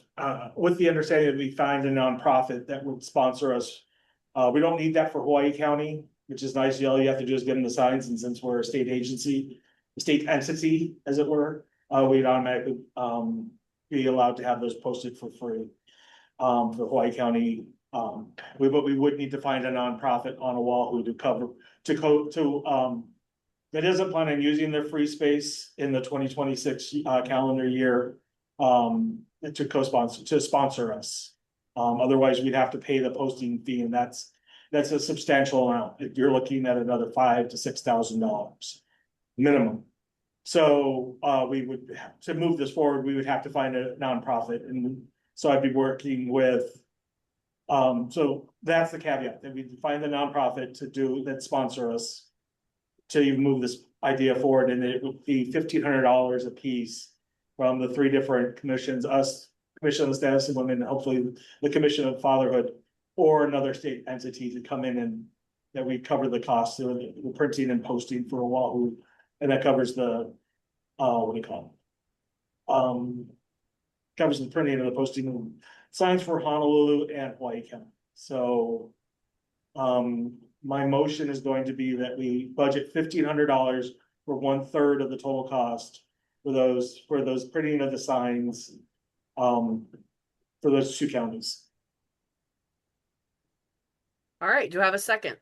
Speaker 2: with the understanding that we find a nonprofit that would sponsor us. We don't need that for Hawaii County, which is nice. All you have to do is give them the signs, and since we're a state agency, a state entity, as it were, we'd automatically be allowed to have those posted for free. For Hawaii County, but we would need to find a nonprofit on Oahu to cover, that doesn't plan on using their free space in the 2026 calendar year, to sponsor us. Otherwise, we'd have to pay the posting fee, and that's a substantial amount. You're looking at another $5,000 to $6,000 minimum. So we would to move this forward, we would have to find a nonprofit, and so I'd be working with. So that's the caveat, that we find the nonprofit that sponsor us to even move this idea forward, and it would be $1,500 a piece from the 3 different commissions, us, Commission on the Status of Women, hopefully the Commission of Fatherhood, or another state entity to come in, and that we cover the cost of the printing and posting for Oahu, and that covers the what do you call it? Covers the printing and the posting of signs for Honolulu and Hawaii County. So my motion is going to be that we budget $1,500 for 1/3 of the total cost for those printing of the signs, for those two counties.
Speaker 1: All right, do I have a second?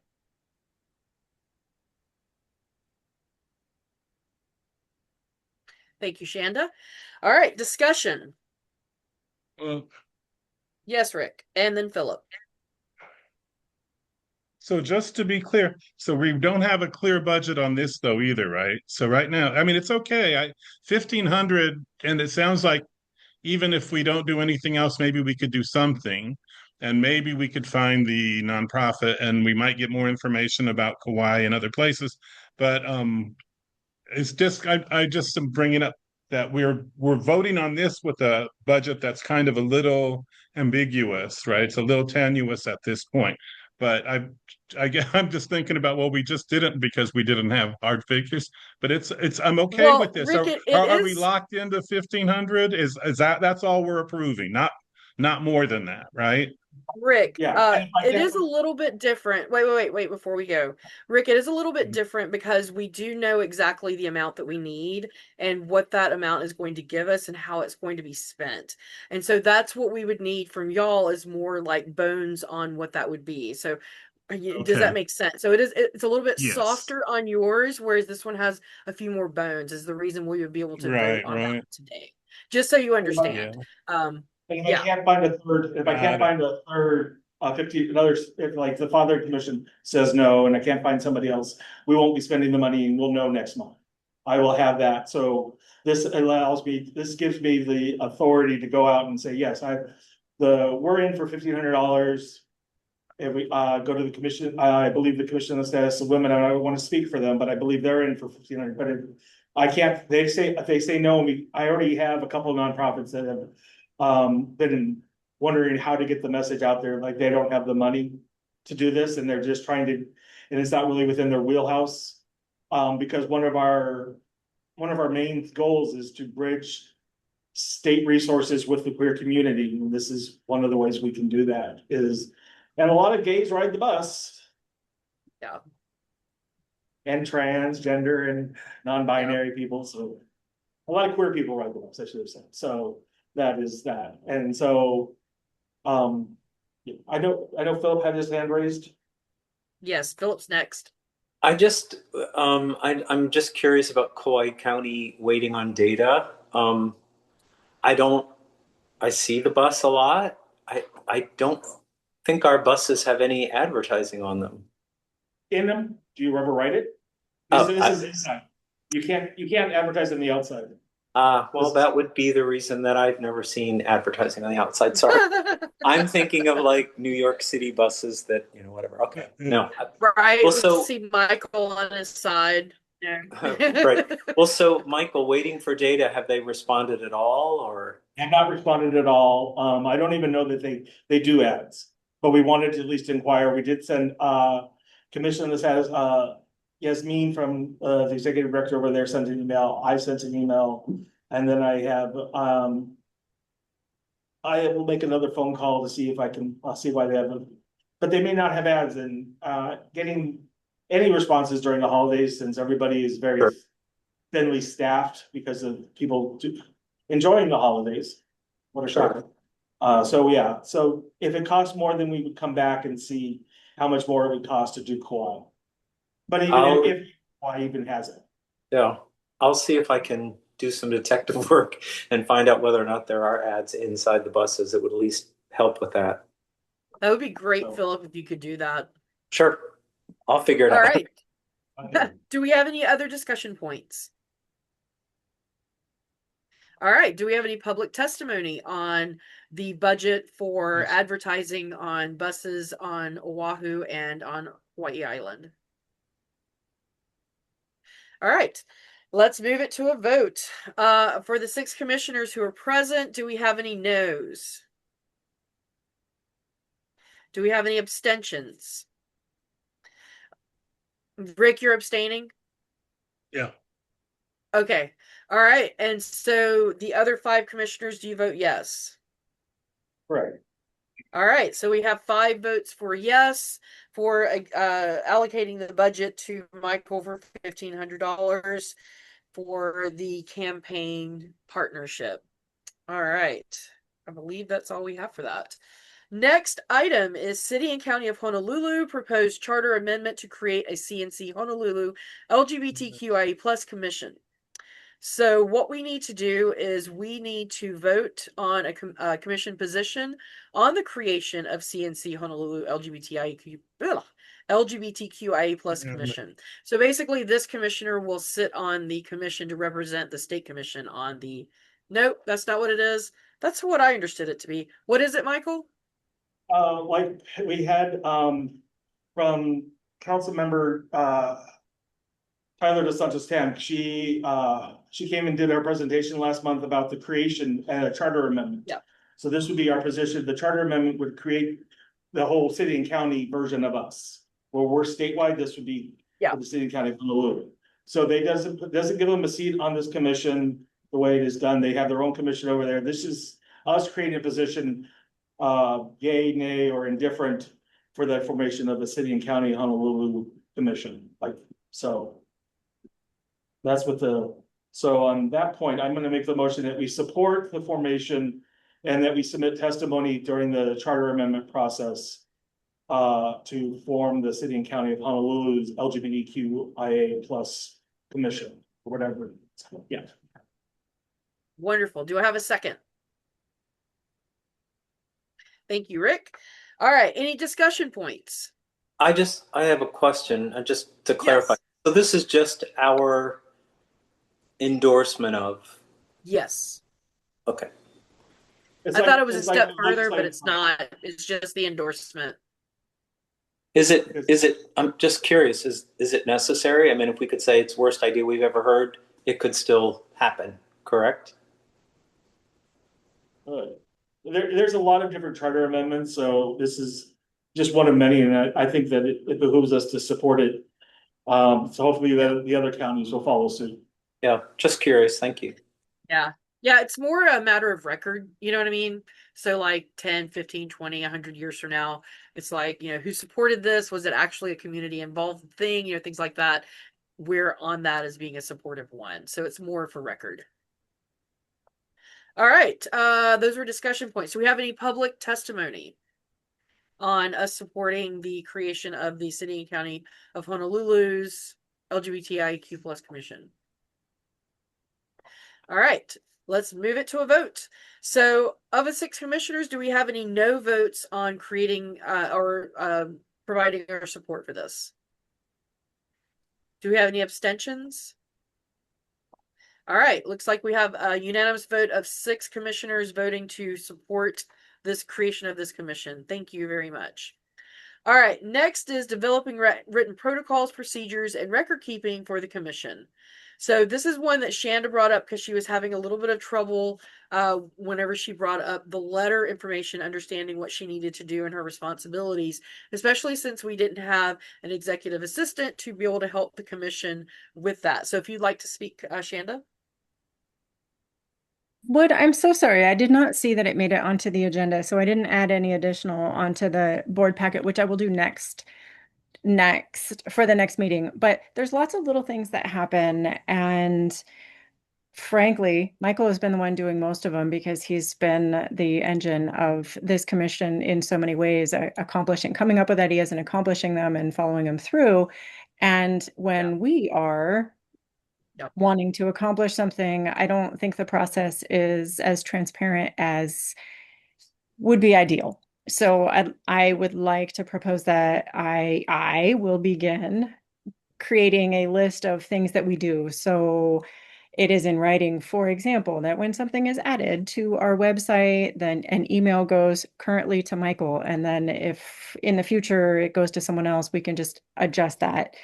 Speaker 1: Thank you, Shanda. All right, discussion.
Speaker 6: Well,
Speaker 1: Yes, Rick, and then Philip.
Speaker 6: so just to be clear, so we don't have a clear budget on this though either, right? So right now, I mean, it's okay. 1,500, and it sounds like even if we don't do anything else, maybe we could do something, and maybe we could find the nonprofit, and we might get more information about Kauai and other places. But it's just I just am bringing up that we're voting on this with a budget that's kind of a little ambiguous, right? It's a little tenuous at this point. But I'm just thinking about, well, we just didn't because we didn't have hard figures. But it's I'm okay
Speaker 1: Well,
Speaker 6: with this.
Speaker 1: Rick,
Speaker 6: So
Speaker 1: it
Speaker 6: are we
Speaker 1: is.
Speaker 6: locked into 1,500? Is that's all we're approving? Not more than that, right?
Speaker 1: Rick,
Speaker 2: Yeah, and if I
Speaker 1: it
Speaker 2: can,
Speaker 1: is a little bit different. Wait, before we go. Rick, it is a little bit different because we do know exactly the amount that we need and what that amount is going to give us and how it's going to be spent. And so that's what we would need from y'all is more like bones on what that would be. So does that
Speaker 6: Okay.
Speaker 1: make sense? So it's a little bit
Speaker 6: Yes.
Speaker 1: softer on yours, whereas this one has a few more bones, is the reason we would be able to vote
Speaker 6: Right,
Speaker 1: on that
Speaker 6: right.
Speaker 1: today. Just so you
Speaker 6: Yeah.
Speaker 1: understand.
Speaker 2: if I
Speaker 1: Yeah.
Speaker 2: can't find a third, if I can't
Speaker 6: Got it.
Speaker 2: find a third, 15, another, if like the Father Commission says no, and I can't find somebody else, we won't be spending the money and we'll know next month. I will have that. So this gives me the authority to go out and say, yes, we're in for $1,500. If we go to the commission, I believe the commission on the status of women, and I don't want to speak for them, but I believe they're in for 1,500. But if I can't, if they say no, I already have a couple of nonprofits that have been wondering how to get the message out there, like they don't have the money to do this, and they're just trying to, and it's not really within their wheelhouse. Because one of our main goals is to bridge state resources with the queer community, and this is one of the ways we can do that is. And a lot of gays ride the bus.
Speaker 1: Yeah.
Speaker 2: And transgender and non-binary people. So a lot of queer people ride the bus, I should have said. So that is that. And so I know Philip had his hand raised.
Speaker 1: Yes, Philip's next.
Speaker 3: I'm just curious about Kauai County waiting on data. I don't I see the bus a lot. I don't think our buses have any advertising on them.
Speaker 2: In them, do you ever write it?
Speaker 3: Oh,
Speaker 2: This is inside. You can't advertise on the outside.
Speaker 3: Well, that would be the reason that I've never seen advertising on the outside. Sorry. I'm thinking of like New York City buses that, whatever. Okay. No.
Speaker 1: Right.
Speaker 3: Well,
Speaker 1: We
Speaker 3: so
Speaker 1: see Michael on his side. Yeah.
Speaker 3: right. Well, so Michael, waiting for data, have they responded at all or?
Speaker 2: Have not responded at all. I don't even know that they do ads, but we wanted to at least inquire. We did send commission this has Yasmin from the executive director over there sent an email. I sent an email, and then I will make another phone call to see if I can see why they haven't. But they may not have ads, and getting any responses during the holidays since everybody is very
Speaker 3: Sure.
Speaker 2: thinly staffed because of people enjoying the holidays. What a shock. So yeah, so if it costs more, then we would come back and see how much more it would cost to do Kauai. But even if Kauai even has it.
Speaker 3: Yeah, I'll see if I can do some detective work and find out whether or not there are ads inside the buses that would at least help with that.
Speaker 1: That would be great, Philip, if you could do that.
Speaker 3: Sure. I'll figure it
Speaker 1: All
Speaker 3: out.
Speaker 1: right. Do we have any other discussion points? All right. Do we have any public testimony on the budget for advertising on buses on Oahu and on Hawaii Island? All right. Let's move it to a vote. For the 6 commissioners who are present, do we have any noes? Do we have any abstentions? Rick, you're abstaining?
Speaker 6: Yeah.
Speaker 1: Okay. All right. And so the other 5 commissioners, do you vote yes?
Speaker 2: Right.
Speaker 1: All right, so we have 5 votes for yes for allocating the budget to Michael for $1,500 for the campaign partnership. All right, I believe that's all we have for that. Next item is City and County of Honolulu proposed charter amendment to create a CNC Honolulu LGBTQIA plus commission. So what we need to do is we need to vote on a commission position on the creation of CNC Honolulu LGBTQIA plus commission. So basically, this commissioner will sit on the commission to represent the state commission on the. Nope, that's not what it is. That's what I understood it to be. What is it, Michael?
Speaker 2: Like we had, from council member, Tyler DeSantis Tam, she came and did our presentation last month about the creation and a charter amendment.
Speaker 1: Yeah.
Speaker 2: So this would be our position. The charter amendment would create the whole city and county version of us. Where we're statewide, this would be for the city and county of Honolulu. So they doesn't give them a seat on this commission the way it is done. They have their own commission over there. This is us creating a position, yay, nay, or indifferent for the formation of the city and county Honolulu commission. So. That's what so on that point, I'm gonna make the motion that we support the formation and that we submit testimony during the charter amendment process. To form the city and county of Honolulu's LGBTQIA plus commission or whatever. Yeah.
Speaker 1: Wonderful. Do I have a second? Thank you, Rick. All right, any discussion points?
Speaker 3: I have a question, just to clarify.
Speaker 1: Yes.
Speaker 3: So this is just our endorsement of.
Speaker 1: Yes.
Speaker 3: Okay.
Speaker 1: I thought it was a step further, but it's not. It's just the endorsement.
Speaker 3: Is it, I'm just curious, is it necessary? I mean, if we could say it's worst idea we've ever heard, it could still happen, correct?
Speaker 2: There's a lot of different charter amendments, so this is just one of many, and I think that it behooves us to support it. So hopefully the other counties will follow suit.
Speaker 3: Yeah, just curious. Thank you.
Speaker 1: Yeah. Yeah, it's more a matter of record, you know what I mean? So like 10, 15, 20, 100 years from now, it's like, who supported this? Was it actually a community involved thing? Things like that. We're on that as being a supportive one. So it's more for record. All right. Those were discussion points. Do we have any public testimony on us supporting the creation of the City and County of Honolulu's LGBTIQ plus commission? All right. Let's move it to a vote. So, of the 6 commissioners, do we have any no votes on creating or providing our support for this? Do we have any abstentions? All right. Looks like we have a unanimous vote of 6 commissioners voting to support this creation of this commission. Thank you very much. All right. Next is developing written protocols, procedures, and record keeping for the commission. So this is one that Shanda brought up because she was having a little bit of trouble whenever she brought up the letter information, understanding what she needed to do and her responsibilities, especially since we didn't have an executive assistant to be able to help the commission with that. So if you'd like to speak, Shanda.
Speaker 4: I'm so sorry. I did not see that it made it onto the agenda, so I didn't add any additional onto the board packet, which I will do next for the next meeting. But there's lots of little things that happen, and frankly, Michael has been the one doing most of them because he's been the engine of this commission in so many ways, coming up with ideas and accomplishing them and following them through. And when we are wanting to accomplish something, I don't think the process is as transparent as would be ideal. So I would like to propose that I will begin creating a list of things that we do. So it is in writing, for example, that when something is added to our website, then an email goes currently to Michael. And then if in the future it goes to someone else, we can just adjust that.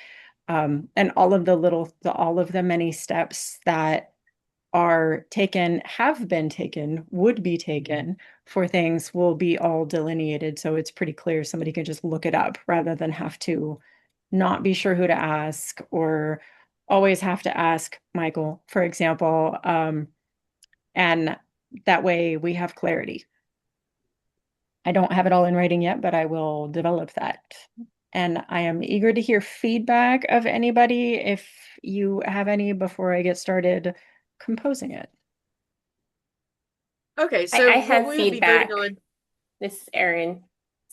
Speaker 4: And all of the many steps that are taken, have been taken, would be taken for things will be all delineated. So it's pretty clear. Somebody can just look it up rather than have to not be sure who to ask or always have to ask Michael, for example. And that way we have clarity. I don't have it all in writing yet, but I will develop that. And I am eager to hear feedback of anybody if you have any before I get started composing it.
Speaker 1: Okay,
Speaker 10: I
Speaker 1: so what
Speaker 10: have
Speaker 1: we will be voting
Speaker 10: feedback.
Speaker 1: on.
Speaker 10: This is Erin.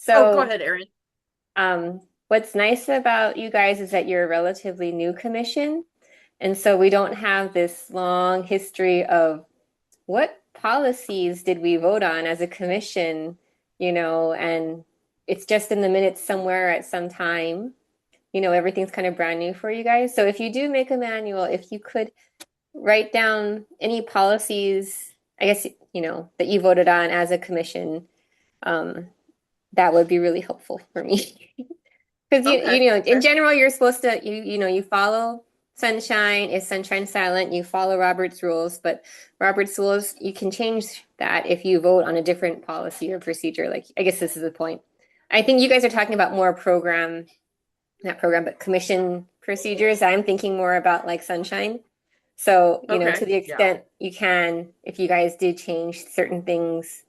Speaker 1: Oh, go
Speaker 10: So,
Speaker 1: ahead, Erin.
Speaker 10: what's nice about you guys is that you're a relatively new commission. And so we don't have this long history of what policies did we vote on as a commission, and it's just in the minutes somewhere at some time. Everything's kind of brand new for you guys. So if you do make a manual, if you could write down any policies, I guess, that you voted on as a commission, um, that would be really helpful for me. Because
Speaker 1: Okay.
Speaker 10: in general, you're supposed to you follow sunshine. Is sunshine silent? You follow Robert's rules, but Robert's rules you can change that if you vote on a different policy or procedure. Like I guess this is the point. I think you guys are talking about more not program, but commission procedures. I'm thinking more about like sunshine. So, to
Speaker 1: Okay.
Speaker 10: the
Speaker 1: Yeah.
Speaker 10: extent you can, if you guys did change certain things,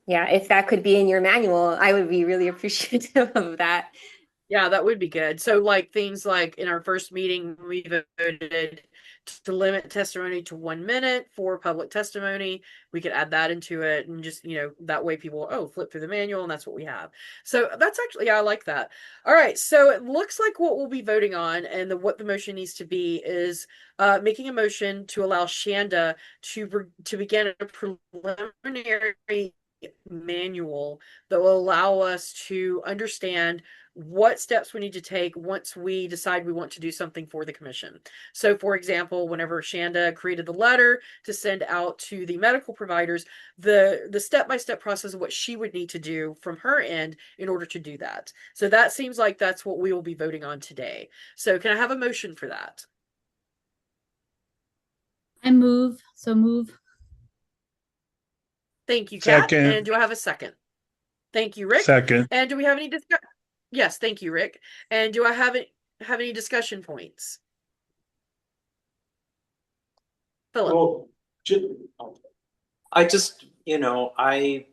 Speaker 10: yeah, if that could be in your manual, I would be really appreciative of that.
Speaker 1: Yeah, that would be good. So, like things like in our first meeting, we voted to limit testimony to 1 minute for public testimony. We could add that into it and just, that way people, flip through the manual and that's what we have. So that's actually, yeah, I like that. All right. So it looks like what we'll be voting on and what the motion needs to be is making a motion to allow Shanda to begin a preliminary manual that will allow us to understand what steps we need to take once we decide we want to do something for the commission. So, for example, whenever Shanda created the letter to send out to the medical providers, the step-by-step process of what she would need to do from her end in order to do that. So that seems like that's what we will be voting on today. So can I have a motion for that?
Speaker 5: I move. So move.
Speaker 1: Thank you, Kat. And
Speaker 6: Second,
Speaker 1: do I have a second? Thank you, Rick.
Speaker 6: second.
Speaker 1: And do we have any discussion? Yes, thank you, Rick. And do I have any discussion points? Philip.
Speaker 2: Well,
Speaker 3: I just, I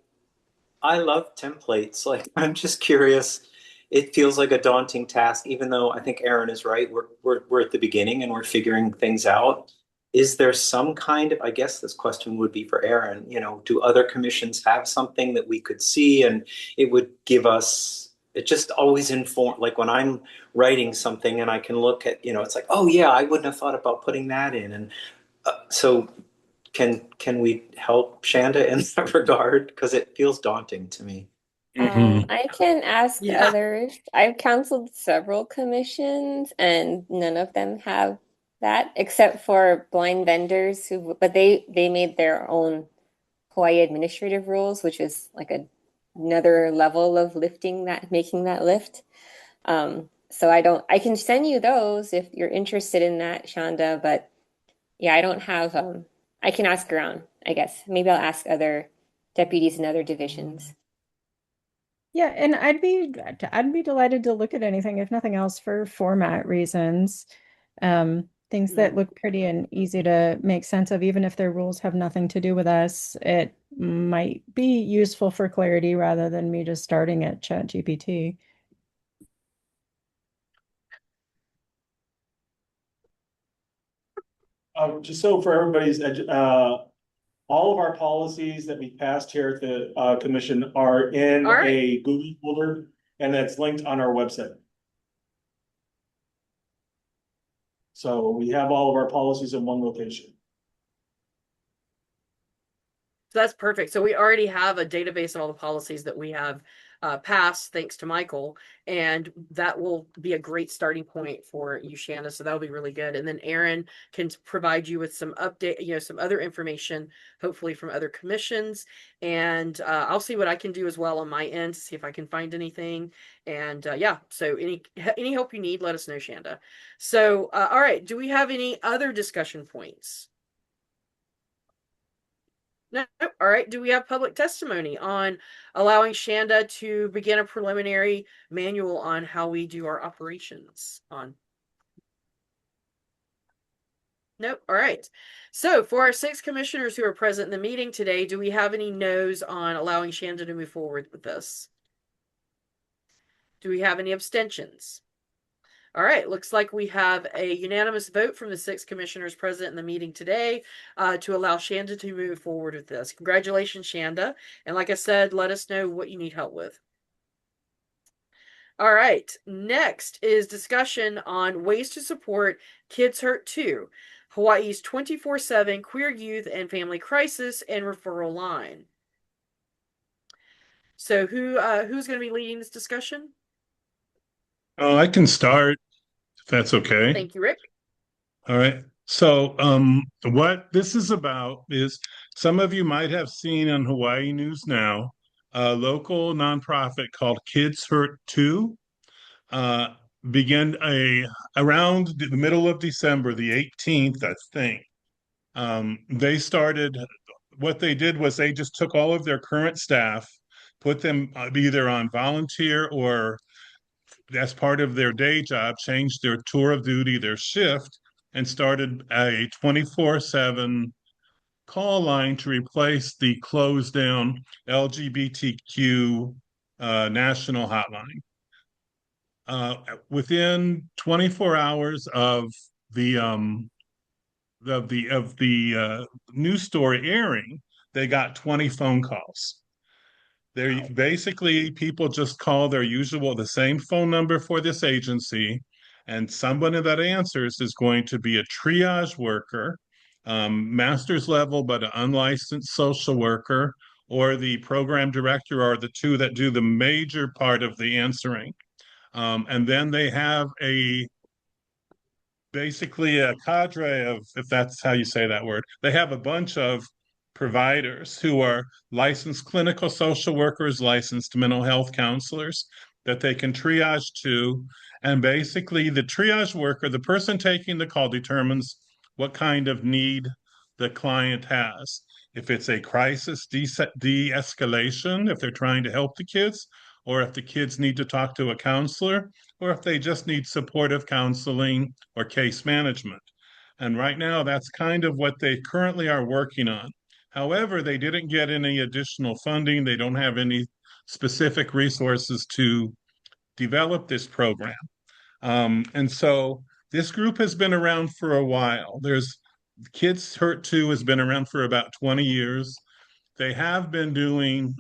Speaker 3: love templates. Like, I'm just curious. It feels like a daunting task, even though I think Aaron is right. We're at the beginning and we're figuring things out. Is there some kind of, I guess this question would be for Aaron, do other commissions have something that we could see and it would give us, it just always inform, like when I'm writing something and I can look at, it's like, oh yeah, I wouldn't have thought about putting that in. And so can we help Shanda in that regard? Because it feels daunting to me.
Speaker 6: Hmm.
Speaker 10: I can ask
Speaker 1: Yeah.
Speaker 10: others. I've counseled several commissions and none of them have that except for blind vendors but they made their own Hawaii administrative rules, which is like another level of making that lift. So I can send you those if you're interested in that, Shanda, but yeah, I don't have, I can ask around, I guess. Maybe I'll ask other deputies in other divisions.
Speaker 4: Yeah, and I'd be delighted to look at anything, if nothing else, for format reasons. Things that
Speaker 1: Mhm.
Speaker 4: look pretty and easy to make sense of, even if their rules have nothing to do with us, it might be useful for clarity rather than me just starting at ChatGPT.
Speaker 2: just so for everybody's, all of our policies that we passed here at the commission are in
Speaker 1: All right.
Speaker 2: a Google folder, and that's linked on our website. So we have all of our policies in one location.
Speaker 1: So that's perfect. So we already have a database of all the policies that we have passed, thanks to Michael, and that will be a great starting point for you, Shanna. So that'll be really good. And then Aaron can provide you with some update, some other information, hopefully from other commissions. And I'll see what I can do as well on my end to see if I can find anything. And yeah, so any help you need, let us know, Shanda. So all right, do we have any other discussion points? No. All right. Do we have public testimony on allowing Shanda to begin a preliminary manual on how we do our operations on? Nope. All right. So for our 6 commissioners who are present in the meeting today, do we have any no's on allowing Shanda to move forward with this? Do we have any abstentions? All right, looks like we have a unanimous vote from the 6 commissioners present in the meeting today to allow Shanda to move forward with this. Congratulations, Shanda. And like I said, let us know what you need help with. All right, next is discussion on ways to support Kids Hurt 2, Hawaii's 24/7 queer youth and family crisis and referral line. So who's going to be leading this discussion?
Speaker 6: Oh, I can start if that's okay.
Speaker 1: Thank you, Rick.
Speaker 6: All right. So, what this is about is some of you might have seen on Hawaii News Now, a local nonprofit called Kids Hurt 2 uh, began around the middle of December, the 18th, I think. They started, what they did was they just took all of their current staff, put them either on volunteer or as part of their day job, changed their tour of duty, their shift, and started a 24/7 call line to replace the closed down LGBTQ national hotline. Within 24 hours of the news story airing, they got 20 phone calls. They're basically people just call their usual, the same phone number for this agency, and somebody that answers is going to be a triage worker, master's level, but an unlicensed social worker, or the program director, are the two that do the major part of the answering. And then they have basically a cadre of, if that's how you say that word, they have a bunch of providers who are licensed clinical social workers, licensed mental health counselors that they can triage to. And basically, the triage worker, the person taking the call, determines what kind of need the client has. If it's a crisis de escalation, if they're trying to help the kids, or if the kids need to talk to a counselor, or if they just need supportive counseling or case management. And right now, that's kind of what they currently are working on. However, they didn't get any additional funding. They don't have any specific resources to develop this program. And so this group has been around for a while. There's Kids Hurt 2 has been around for about 20 years. They have been doing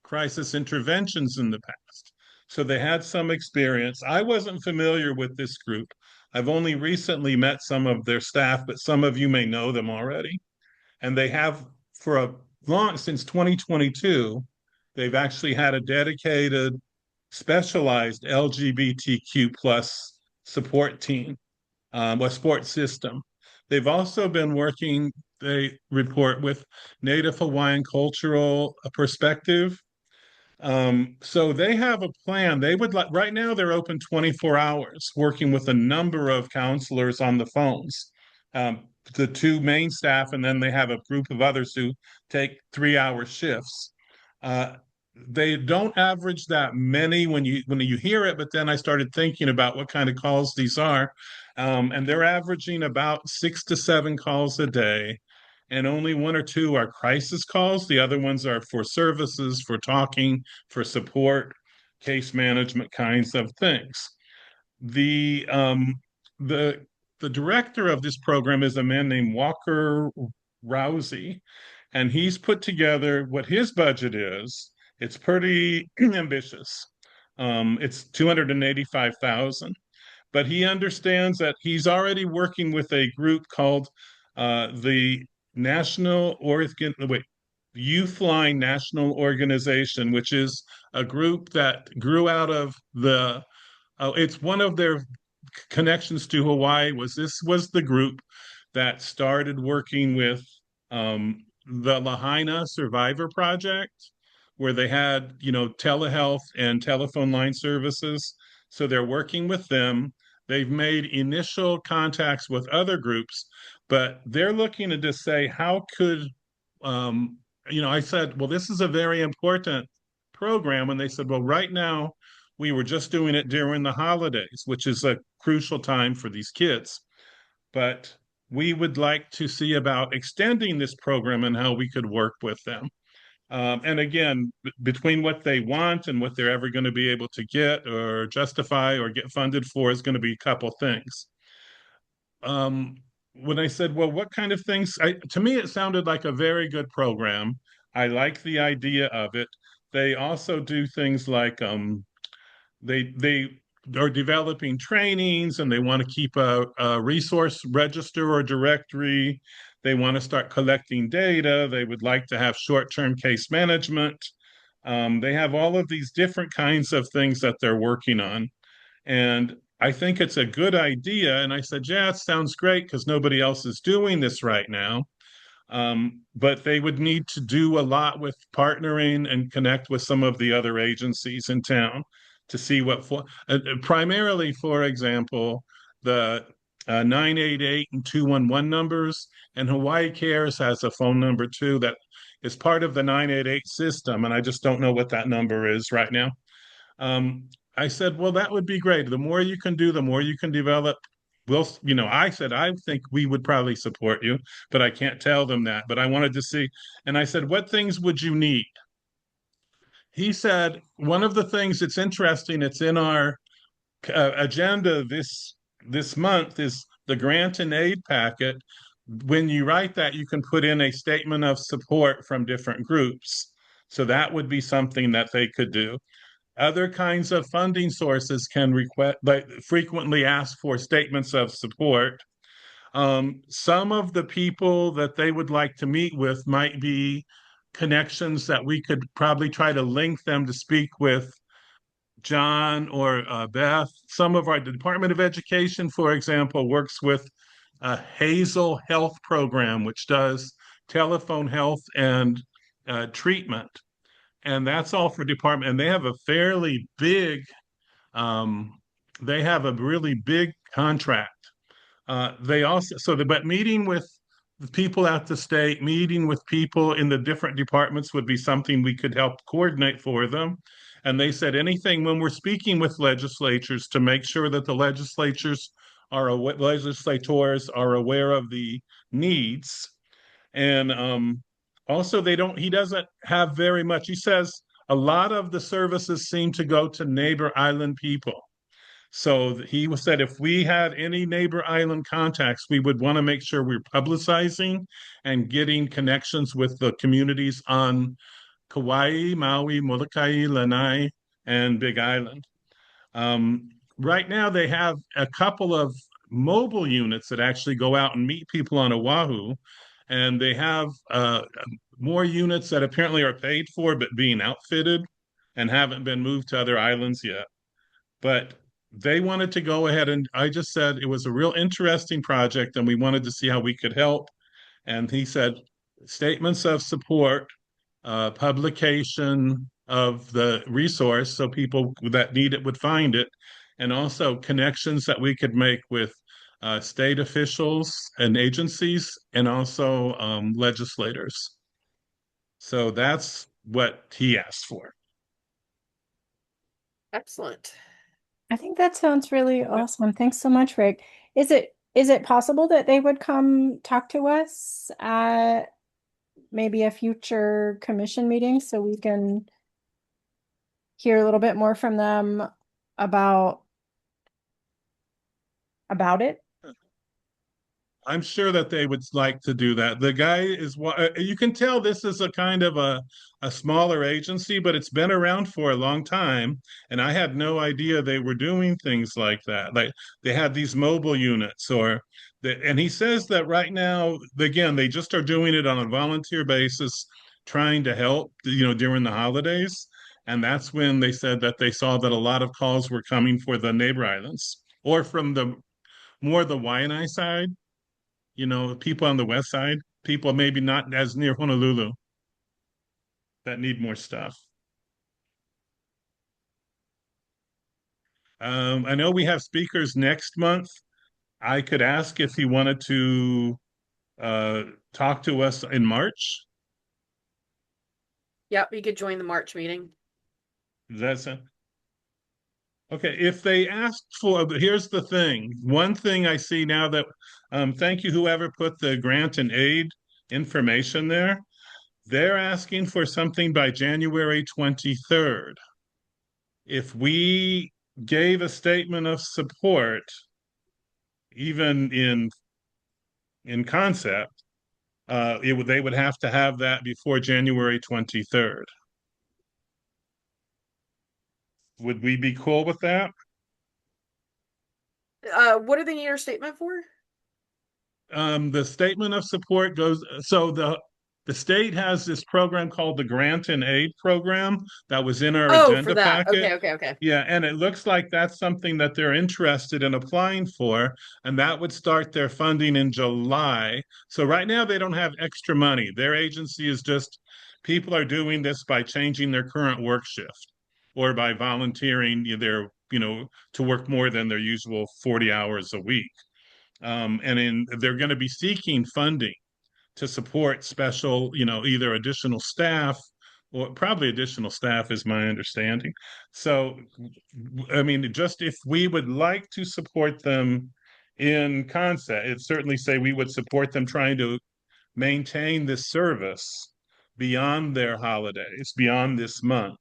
Speaker 6: crisis interventions in the past. So they had some experience. I wasn't familiar with this group. I've only recently met some of their staff, but some of you may know them already. And they have, for a long, since 2022, they've actually had a dedicated, specialized LGBTQ plus support team, a support system. They've also been working, they report, with Native Hawaiian cultural perspective. So they have a plan. They would like, right now they're open 24 hours, working with a number of counselors on the phones. The two main staff, and then they have a group of others who take 3-hour shifts. Uh, they don't average that many when you hear it, but then I started thinking about what kind of calls these are. And they're averaging about 6 to 7 calls a day, and only 1 or 2 are crisis calls. The other ones are for services, for talking, for support, case management kinds of things. The um, the the director of this program is a man named Walker Rousey, and he's put together what his budget is. It's pretty ambitious. It's 285,000, but he understands that he's already working with a group called the National Oregon, wait, Youth Line National Organization, which is a group that grew out of it's one of their connections to Hawaii. This was the group that started working with the Lahaina Survivor Project, where they had, telehealth and telephone line services. So they're working with them. They've made initial contacts with other groups, but they're looking to just say, how could, I said, well, this is a very important program. And they said, well, right now, we were just doing it during the holidays, which is a crucial time for these kids. but we would like to see about extending this program and how we could work with them. And again, between what they want and what they're ever going to be able to get or justify or get funded for is going to be a couple things. Um, when I said, well, what kind of things? To me, it sounded like a very good program. I like the idea of it. They also do things like they are developing trainings and they want to keep a resource register or directory. They want to start collecting data. They would like to have short-term case management. They have all of these different kinds of things that they're working on. And I think it's a good idea. And I said, yeah, it sounds great because nobody else is doing this right now. But they would need to do a lot with partnering and connect with some of the other agencies in town to see primarily, for example, the 988 and 211 numbers, and Hawaii Cares has a phone number too that is part of the 988 system, and I just don't know what that number is right now. I said, well, that would be great. The more you can do, the more you can develop. I said, I think we would probably support you, but I can't tell them that. But I wanted to see. And I said, what things would you need? He said, one of the things that's interesting, it's in our agenda this month is the grant and aid packet. When you write that, you can put in a statement of support from different groups. So that would be something that they could do. Other kinds of funding sources can request, but frequently ask for statements of support. Some of the people that they would like to meet with might be connections that we could probably try to link them to speak with John or Beth. Some of our Department of Education, for example, works with a Hazel Health program, which does telephone health and treatment. And that's all for department. And they have a fairly big, they have a really big contract. They also, but meeting with the people at the state, meeting with people in the different departments would be something we could help coordinate for them. And they said anything when we're speaking with legislatures to make sure that the legislators are aware of the needs. And also, he doesn't have very much. He says a lot of the services seem to go to neighbor island people. So he said if we had any neighbor island contacts, we would want to make sure we're publicizing and getting connections with the communities on Kauai, Maui, Molokai, Lanai, and Big Island. Right now, they have a couple of mobile units that actually go out and meet people on Oahu, and they have more units that apparently are paid for but being outfitted and haven't been moved to other islands yet. But they wanted to go ahead, and I just said it was a real interesting project and we wanted to see how we could help. And he said statements of support, publication of the resource so people that need it would find it, and also connections that we could make with state officials and agencies and also legislators. So that's what he asked for.
Speaker 1: Excellent.
Speaker 4: I think that sounds really awesome. Thanks so much, Rick. Is it possible that they would come talk to us at maybe a future commission meeting so we can hear a little bit more from them about it?
Speaker 6: I'm sure that they would like to do that. The guy is you can tell this is a kind of a smaller agency, but it's been around for a long time. And I had no idea they were doing things like that. Like they had these mobile units and he says that right now, again, they just are doing it on a volunteer basis, trying to help, during the holidays. And that's when they said that they saw that a lot of calls were coming for the neighbor islands or from the Waianae side, people on the west side, people maybe not as near Honolulu that need more stuff. I know we have speakers next month. I could ask if he wanted to talk to us in March.
Speaker 1: Yep, you could join the March meeting.
Speaker 6: That's Okay, if they asked for, here's the thing. One thing I see now that, thank you, whoever put the grant and aid information there. They're asking for something by January 23rd. If we gave a statement of support, even in concept, they would have to have that before January 23rd. Would we be cool with that?
Speaker 1: What do they need our statement for?
Speaker 6: The statement of support goes, so the state has this program called the Grant and Aid Program that was in our
Speaker 1: Oh, for
Speaker 6: agenda
Speaker 1: that.
Speaker 6: packet.
Speaker 1: Okay.
Speaker 6: Yeah, and it looks like that's something that they're interested in applying for, and that would start their funding in July. So right now they don't have extra money. Their agency is just, people are doing this by changing their current work shift or by volunteering to work more than their usual 40 hours a week. They're going to be seeking funding to support special, either additional staff or probably additional staff is my understanding. So, I mean, just if we would like to support them in concept, it certainly say we would support them trying to maintain this service beyond their holidays, beyond this month.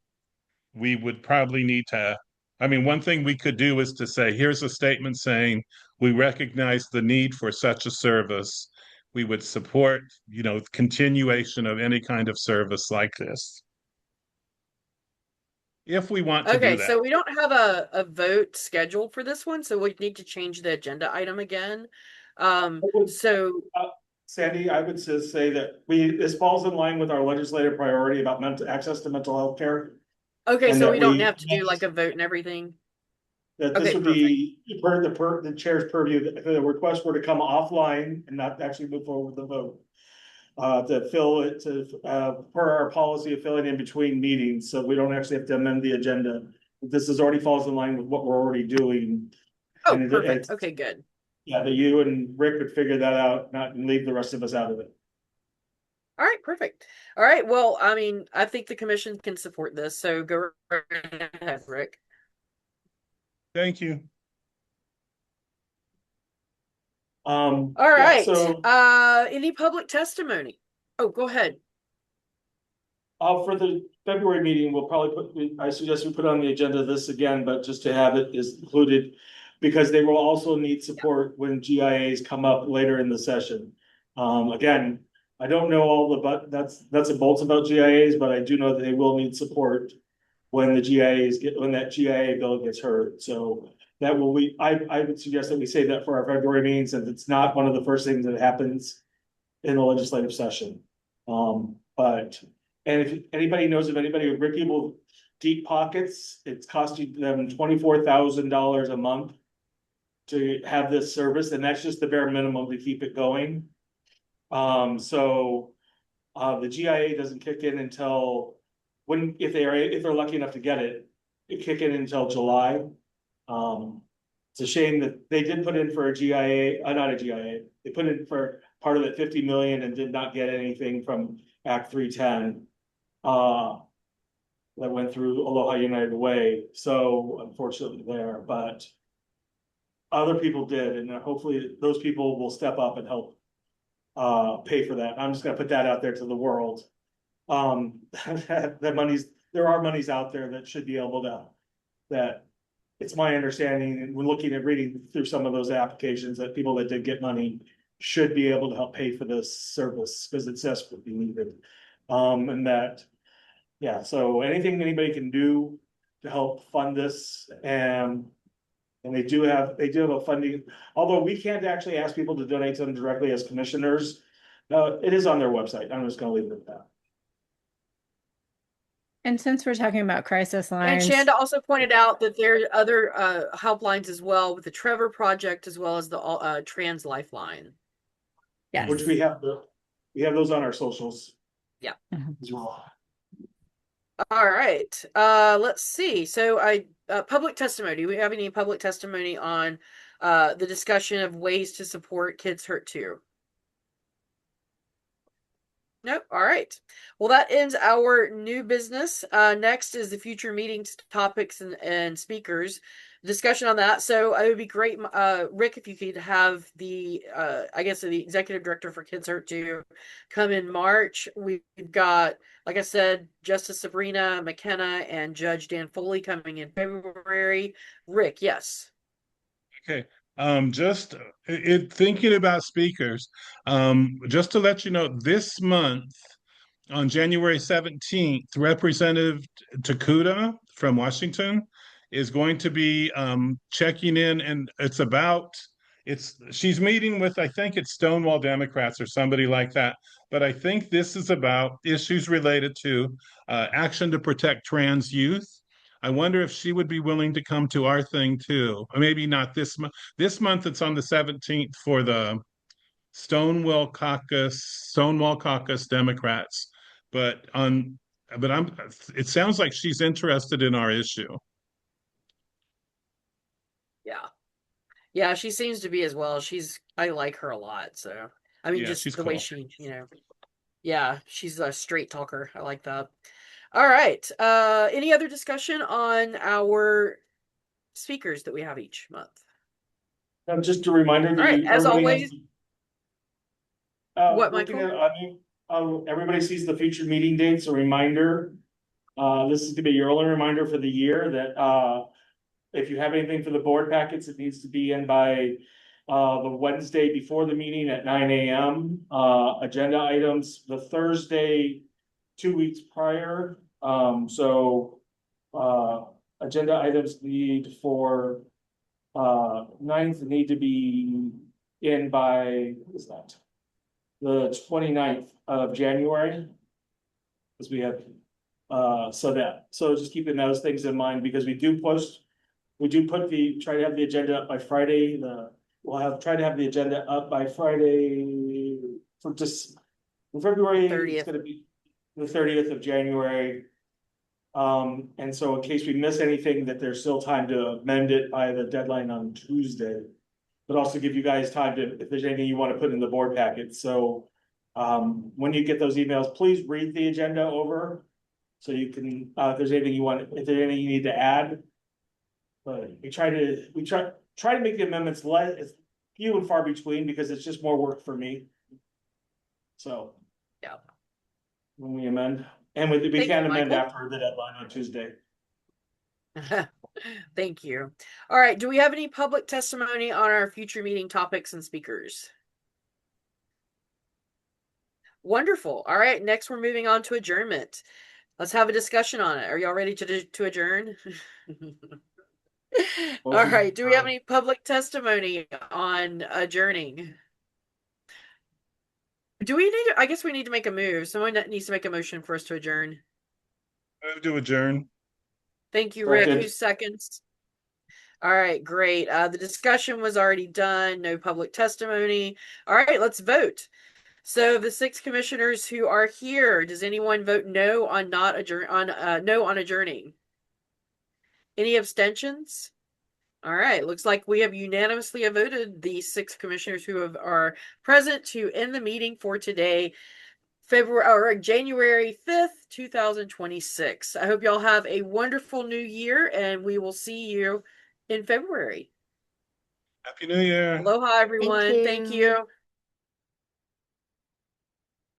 Speaker 6: We would probably need to, I mean, one thing we could do is to say, here's a statement saying we recognize the need for such a service. We would support, continuation of any kind of service like this if we want to do
Speaker 1: Okay,
Speaker 6: that.
Speaker 1: so we don't have a vote scheduled for this one, so we need to change the agenda item again. So
Speaker 2: Sandy, I would just say that this falls in line with our legislative priority about access to mental health care.
Speaker 1: okay,
Speaker 2: And
Speaker 1: so
Speaker 2: that
Speaker 1: we don't have to do like a vote and everything.
Speaker 2: That this
Speaker 1: Okay,
Speaker 2: would be the chair's purview, if the request were to come offline and not actually move forward with the vote. To fill it per our policy of filling in between meetings, so we don't actually have to amend the agenda. This already falls in line with what we're already doing.
Speaker 1: Oh,
Speaker 2: And
Speaker 1: perfect. Okay, good.
Speaker 2: Yeah, that you and Rick would figure that out, not leave the rest of us out of it.
Speaker 1: All right, perfect. All right, well, I mean, I think the commission can support this, so go right ahead, Rick.
Speaker 6: Thank you.
Speaker 1: All
Speaker 2: Yeah,
Speaker 1: right.
Speaker 2: so
Speaker 1: Any public testimony? Oh, go ahead.
Speaker 2: for the February meeting, we'll probably I suggest we put on the agenda this again, but just to have it is included. Because they will also need support when GIAs come up later in the session. Again, I don't know all the that's and bolts about GIAs, but I do know that they will need support when the when that GIA bill gets heard. So that will I would suggest that we say that for our February meeting, since it's not one of the first things that happens in the legislative session. And if anybody knows of anybody with reputable deep pockets, it's costing them $24,000 a month to have this service, and that's just the bare minimum to keep it going. The GIA doesn't kick in until if they're lucky enough to get it, kick in until July. It's a shame that they did put in for a GIA, not a GIA. They put in for part of that 50 million and did not get anything from Act 310. That went through Aloha United Way. So unfortunately there, but other people did, and hopefully those people will step up and help pay for that. I'm just gonna put that out there to the world. There are monies out there that should be able to, that it's my understanding, and when looking at reading through some of those applications, that people that did get money should be able to help pay for this service because it's desperately needed. And that, yeah, so anything anybody can do to help fund this, and they do have a funding, although we can't actually ask people to donate to them directly as commissioners. It is on their website. I'm just gonna leave it at that.
Speaker 4: And since we're talking about crisis
Speaker 1: And
Speaker 4: lines,
Speaker 1: Shanda also pointed out that there are other helplines as well, with the Trevor Project as well as the Trans Lifeline.
Speaker 4: yes.
Speaker 2: Which we have those on our socials.
Speaker 1: Yeah.
Speaker 2: As well.
Speaker 1: All right. Let's see. So public testimony. Do we have any public testimony on the discussion of ways to support Kids Hurt Too? Nope. All right. Well, that ends our new business. Next is the future meetings, topics, and speakers. Discussion on that. So it would be great, Rick, if you could have the, I guess, the executive director for Kids Hurt to come in March. We've got, like I said, Justice Sabrina McKenna and Judge Dan Foley coming in February. Rick, yes.
Speaker 6: Okay. Just thinking about speakers, just to let you know, this month on January 17th, Representative Takuda from Washington is going to be checking in, and she's meeting with, I think it's Stonewall Democrats or somebody like that. But I think this is about issues related to action to protect trans youth. I wonder if she would be willing to come to our thing too. Or maybe not this month. This month it's on the 17th for the Stonewall Caucus Democrats. But on but I'm it sounds like she's interested in our issue.
Speaker 1: Yeah. Yeah, she seems to be as well. I like her a lot. So, I mean,
Speaker 6: Yeah,
Speaker 1: just
Speaker 6: she's
Speaker 1: the way
Speaker 6: cool.
Speaker 1: she, yeah, she's a straight talker. I like that. All right. Any other discussion on our speakers that we have each month?
Speaker 2: Just a reminder
Speaker 1: All
Speaker 2: that
Speaker 1: right. As
Speaker 2: everybody has,
Speaker 1: always, what,
Speaker 2: looking
Speaker 1: Michael?
Speaker 2: at, everybody sees the future meeting dates, a reminder. This is gonna be your only reminder for the year that, if you have anything for the board packets, it needs to be in by the Wednesday before the meeting at 9 a.m. Agenda items, the Thursday, 2 weeks prior. So agenda items need for 9th need to be in by, what is that? The 29th of January. Because we have, so just keeping those things in mind, because we do try to have the agenda up by Friday, try to have the agenda up by Friday for just, in February, it's
Speaker 1: 30th.
Speaker 2: gonna be the 30th of January. And so in case we miss anything, that there's still time to amend it by the deadline on Tuesday. But also give you guys time to, if there's anything you want to put in the board packet, so. When you get those emails, please read the agenda over. So you can, if there's anything if there's anything you need to add. But we try to make the amendments less, few and far between, because it's just more work for me. So.
Speaker 1: Yeah.
Speaker 2: When we amend, and we
Speaker 1: Thank
Speaker 2: can
Speaker 1: you,
Speaker 2: amend
Speaker 1: Michael.
Speaker 2: after the deadline on Tuesday.
Speaker 1: Thank you. All right. Do we have any public testimony on our future meeting topics and speakers? Wonderful. All right. Next, we're moving on to adjournment. Let's have a discussion on it. Are y'all ready to adjourn? All right. Do we have any public testimony on adjourning? Do we need I guess we need to make a move. Someone needs to make a motion for us to adjourn.
Speaker 6: Move to adjourn.
Speaker 1: Thank you, Rick.
Speaker 2: Second.
Speaker 1: Who's seconds? All right, great. The discussion was already done. No public testimony. All right, let's vote. So the 6 commissioners who are here, does anyone vote no on not adjourn no on adjourning? Any abstentions? All right, looks like we have unanimously voted the 6 commissioners who are present to end the meeting for today, January 5th, 2026. I hope y'all have a wonderful new year, and we will see you in February.
Speaker 6: Happy New Year.
Speaker 1: Aloha, everyone. Thank you.